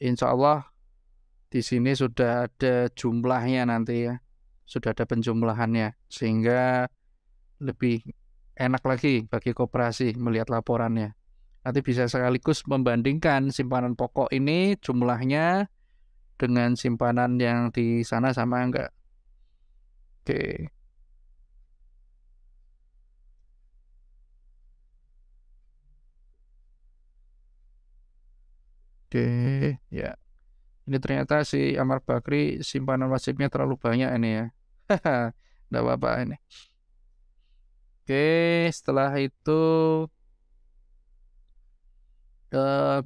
insya Allah di sini sudah ada jumlahnya nanti ya, sudah ada penjumlahannya, sehingga lebih enak lagi bagi koperasi melihat laporannya. Nanti bisa sekaligus membandingkan simpanan pokok ini jumlahnya dengan simpanan yang di sana sama enggak. Oke. Oke, ya. Ini ternyata si Amar Bakri simpanan wajibnya terlalu banyak ini ya. Enggak apa-apa ini. Oke, setelah itu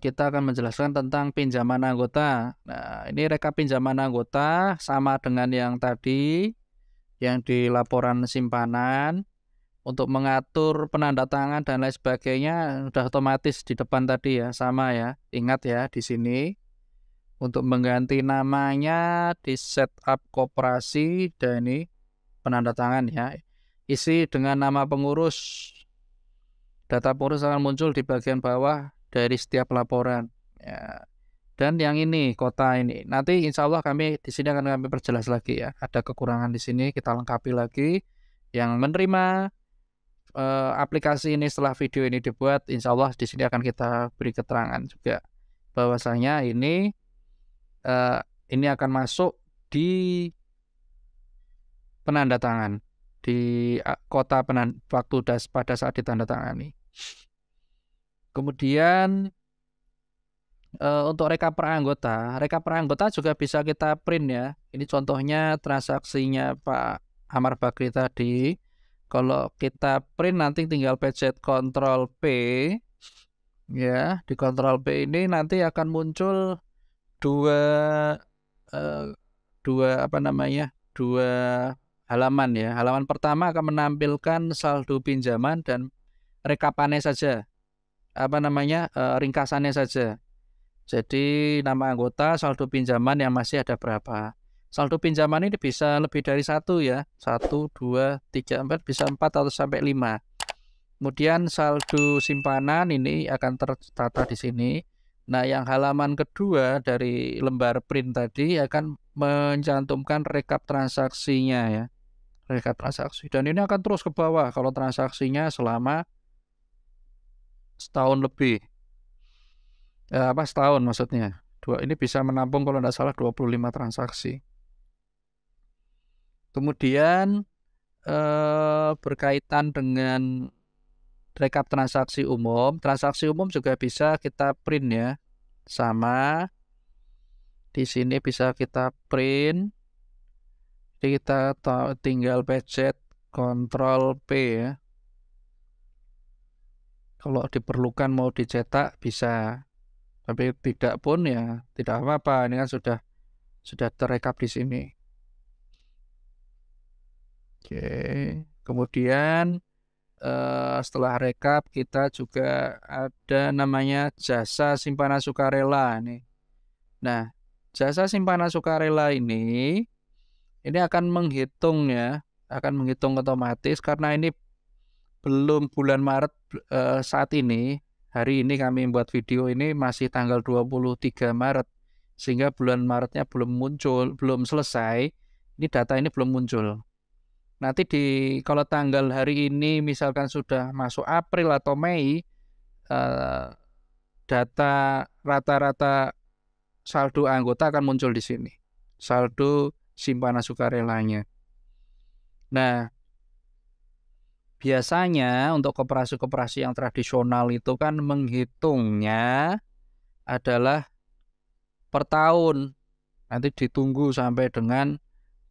kita akan menjelaskan tentang pinjaman anggota. Nah, ini rekap pinjaman anggota sama dengan yang tadi, yang di laporan simpanan. Untuk mengatur penandatangan dan lain sebagainya sudah otomatis di depan tadi ya, sama ya. Ingat ya di sini. Untuk mengganti namanya di setup koperasi dan ini penandatangan ya. Isi dengan nama pengurus. Data pengurus akan muncul di bagian bawah dari setiap laporan. Ya. Dan yang ini kota ini. Nanti insya Allah kami di sini akan kami perjelas lagi ya. Ada kekurangan di sini kita lengkapi lagi. Yang menerima aplikasi ini setelah video ini dibuat, insya Allah di sini akan kita beri keterangan juga bahwasanya ini akan masuk di penandatangan di kota waktu pada saat ditandatangani. Kemudian untuk rekap per anggota juga bisa kita print ya. Ini contohnya transaksinya Pak Amar Bakri tadi. Kalau kita print nanti tinggal pencet Ctrl P ya, di Ctrl P ini nanti akan muncul dua halaman ya. Halaman pertama akan menampilkan saldo pinjaman dan rekapannya saja. Ringkasannya saja. Jadi nama anggota, saldo pinjaman yang masih ada berapa. Saldo pinjaman ini bisa lebih dari 1 ya. 1, 2, 3, 4, bisa 4 atau sampai 5. Kemudian saldo simpanan ini akan tertata di sini. Nah, yang halaman kedua dari lembar print tadi akan mencantumkan rekap transaksinya ya. Rekap transaksi. Dan ini akan terus ke bawah kalau transaksinya selama setahun lebih. Setahun maksudnya. Ini bisa menampung kalau tidak salah 25 transaksi. Kemudian berkaitan dengan rekap transaksi umum juga bisa kita print ya, sama di sini bisa kita print. Jadi kita tinggal pencet Ctrl P ya. Kalau diperlukan mau dicetak bisa, tapi tidak pun ya tidak apa-apa. Ini kan sudah terrekap di sini. Oke, kemudian setelah rekap kita juga ada namanya jasa simpanan sukarela nih. Nah, jasa simpanan sukarela ini akan menghitung ya, akan menghitung otomatis karena ini belum bulan Maret saat ini. Hari ini kami membuat video ini masih tanggal 23 Maret sehingga bulan Maretnya belum muncul, belum selesai. Ini data ini belum muncul. Nanti kalau tanggal hari ini misalkan sudah masuk April atau Mei, data rata-rata saldo anggota akan muncul di sini. Saldo simpanan sukarelanya. Nah, biasanya untuk koperasi-koperasi yang tradisional itu kan menghitungnya adalah per tahun. Nanti ditunggu sampai dengan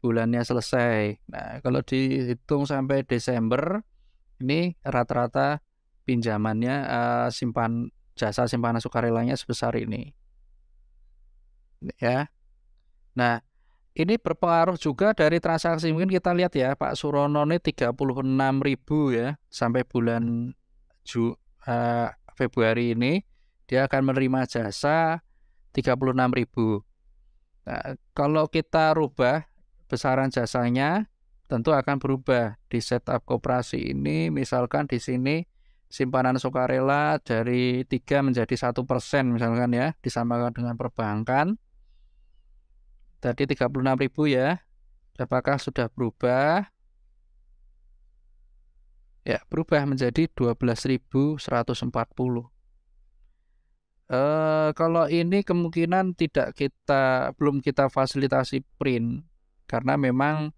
bulannya selesai. Nah, kalau dihitung sampai Desember, ini rata-rata pinjamannya jasa simpanan sukarelanya sebesar ini. Ya. Nah, ini berpengaruh juga dari transaksi. Mungkin kita lihat ya, Pak Surono ini 36.000 ya sampai bulan Februari ini dia akan menerima jasa 36.000. Nah, kalau kita rubah besaran jasanya tentu akan berubah. Di setup koperasi ini, misalkan di sini simpanan sukarela dari 3 menjadi 1% misalkan ya, disamakan dengan perbankan. Tadi 36.000 ya. Apakah sudah berubah? Ya, berubah menjadi 12.140. Kalau ini kemungkinan belum kita fasilitasi print karena memang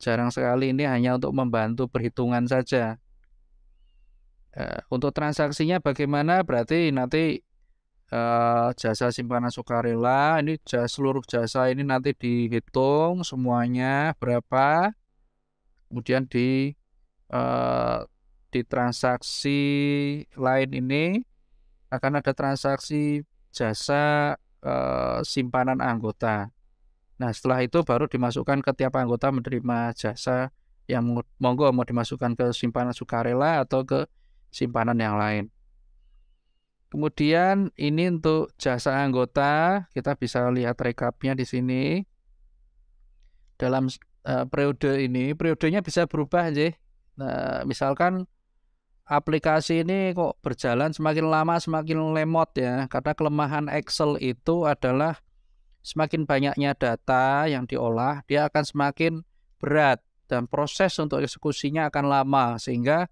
jarang sekali, ini hanya untuk membantu perhitungan saja. Untuk transaksinya bagaimana? Berarti nanti jasa simpanan sukarela ini seluruh jasa ini nanti dihitung semuanya berapa, kemudian di transaksi lain ini akan ada transaksi jasa simpanan anggota. Nah, setelah itu baru dimasukkan ke tiap anggota menerima jasa yang monggo mau dimasukkan ke simpanan sukarela atau ke simpanan yang lain. Kemudian ini untuk jasa anggota, kita bisa lihat rekapnya di sini. Dalam periode ini, periodenya bisa berubah aja. Nah, misalkan aplikasi ini kok berjalan semakin lama semakin lemot ya, karena kelemahan Excel itu adalah semakin banyaknya data yang diolah, dia akan semakin berat dan proses untuk eksekusinya akan lama, sehingga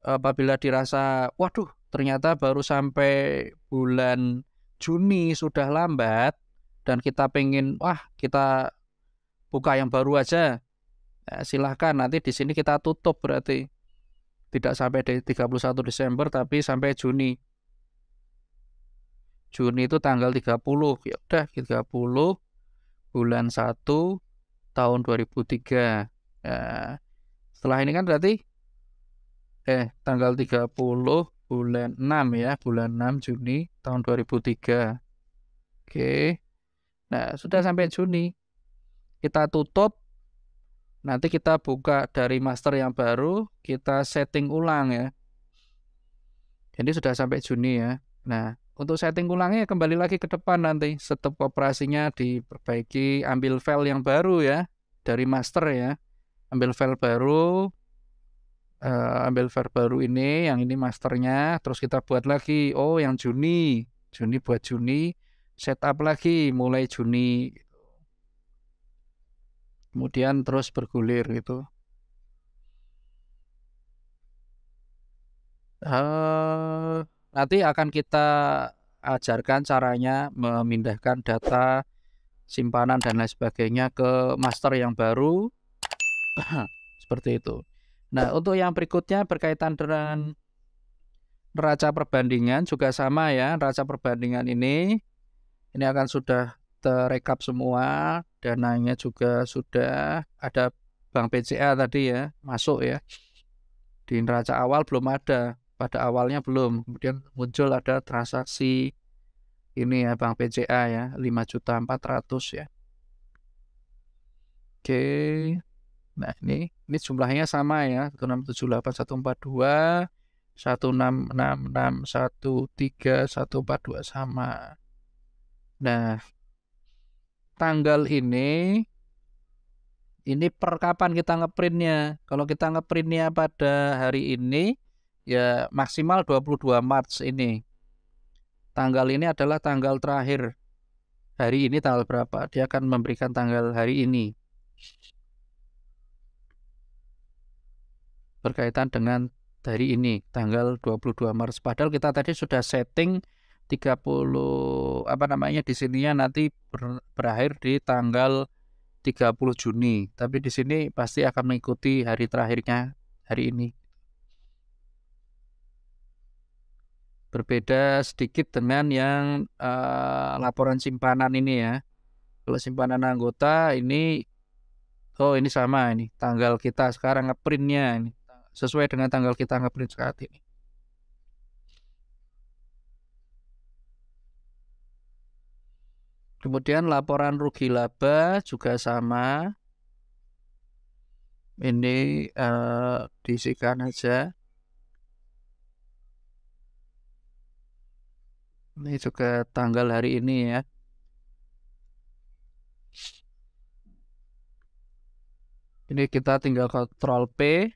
apabila dirasa, waduh ternyata baru sampai bulan Juni sudah lambat dan kita pengen, kita buka yang baru aja, silahkan nanti di sini kita tutup, berarti tidak sampai 31 Desember tapi sampai Juni. Juni itu tanggal 30. Ya udah 30 bulan 1 tahun 2003. Ya, setelah ini kan berarti tanggal 30 bulan 6 ya, bulan 6 Juni tahun 2003. Oke. Nah, sudah sampai Juni. Kita tutup. Nanti kita buka dari master yang baru, kita setting ulang ya. Jadi sudah sampai Juni ya. Nah, untuk setting ulangnya kembali lagi ke depan nanti. Setup operasinya diperbaiki, ambil file yang baru ya, dari master ya. Ambil file baru ini, yang ini masternya. Terus kita buat lagi, yang Juni buat Juni, setup lagi mulai Juni. Kemudian terus bergulir gitu. Nanti akan kita ajarkan caranya memindahkan data simpanan dan lain sebagainya ke master yang baru. Seperti itu. Nah, untuk yang berikutnya berkaitan dengan neraca perbandingan juga sama ya. Neraca perbandingan ini akan sudah terekap semua, dananya juga sudah ada, Bank BCA tadi ya, masuk ya. Di neraca awal belum ada, pada awalnya belum. Kemudian muncul ada transaksi ini ya, Bank BCA ya, 5.400.000 ya. Oke. Nah, ini jumlahnya sama ya, 1678142, 166613142 sama. Nah, tanggal ini per kapan kita ngeprintnya? Kalau kita ngeprintnya pada hari ini, ya maksimal 22 Maret ini. Tanggal ini adalah tanggal terakhir. Hari ini tanggal berapa? Dia akan memberikan tanggal hari ini. Berkaitan dengan hari ini, tanggal 22 Maret. Padahal kita tadi sudah setting 30, di sininya nanti berakhir di tanggal 30 Juni. Tapi di sini pasti akan mengikuti hari terakhirnya hari ini. Berbeda sedikit dengan yang laporan simpanan ini ya. Kalau simpanan anggota ini, ini sama ini. Tanggal kita sekarang ngeprintnya ini. Sesuai dengan tanggal kita ngeprint saat ini. Kemudian laporan rugi laba juga sama. Ini diisikan aja. Ini juga tanggal hari ini ya. Ini kita tinggal Ctrl P,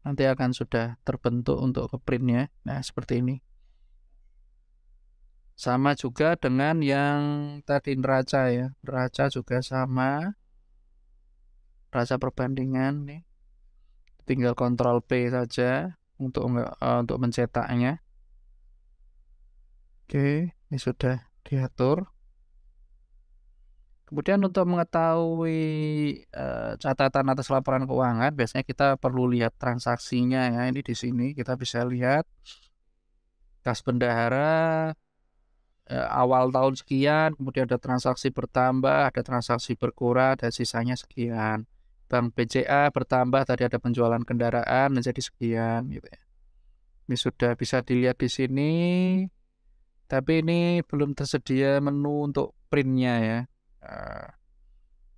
nanti akan sudah terbentuk untuk ke printnya. Nah, seperti ini. Sama juga dengan yang tadi neraca ya. Neraca juga sama. Neraca perbandingan nih. Tinggal Ctrl P saja untuk mencetaknya. Oke, ini sudah diatur. Kemudian untuk mengetahui catatan atas laporan keuangan, biasanya kita perlu lihat transaksinya ya. Ini di sini kita bisa lihat kas bendahara awal tahun sekian, kemudian ada transaksi bertambah, ada transaksi berkurang, dan sisanya sekian. Bank BCA bertambah, tadi ada penjualan kendaraan menjadi sekian gitu ya. Ini sudah bisa dilihat di sini, tapi ini belum tersedia menu untuk printnya ya.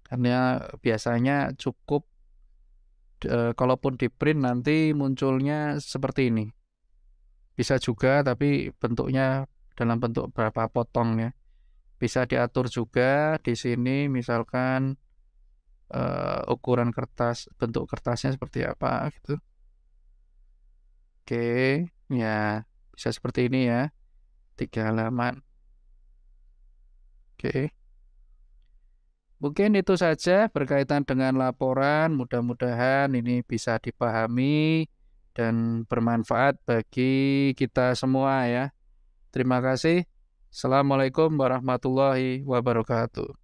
Karena biasanya cukup kalaupun di print nanti munculnya seperti ini. Bisa juga tapi bentuknya dalam bentuk berapa potong ya. Bisa diatur juga di sini misalkan ukuran kertas, bentuk kertasnya seperti apa gitu. Oke, ya bisa seperti ini ya. 3 halaman. Oke. Mungkin itu saja berkaitan dengan laporan. Mudah-mudahan ini bisa dipahami dan bermanfaat bagi kita semua ya. Terima kasih. Assalamualaikum warahmatullahi wabarakatuh.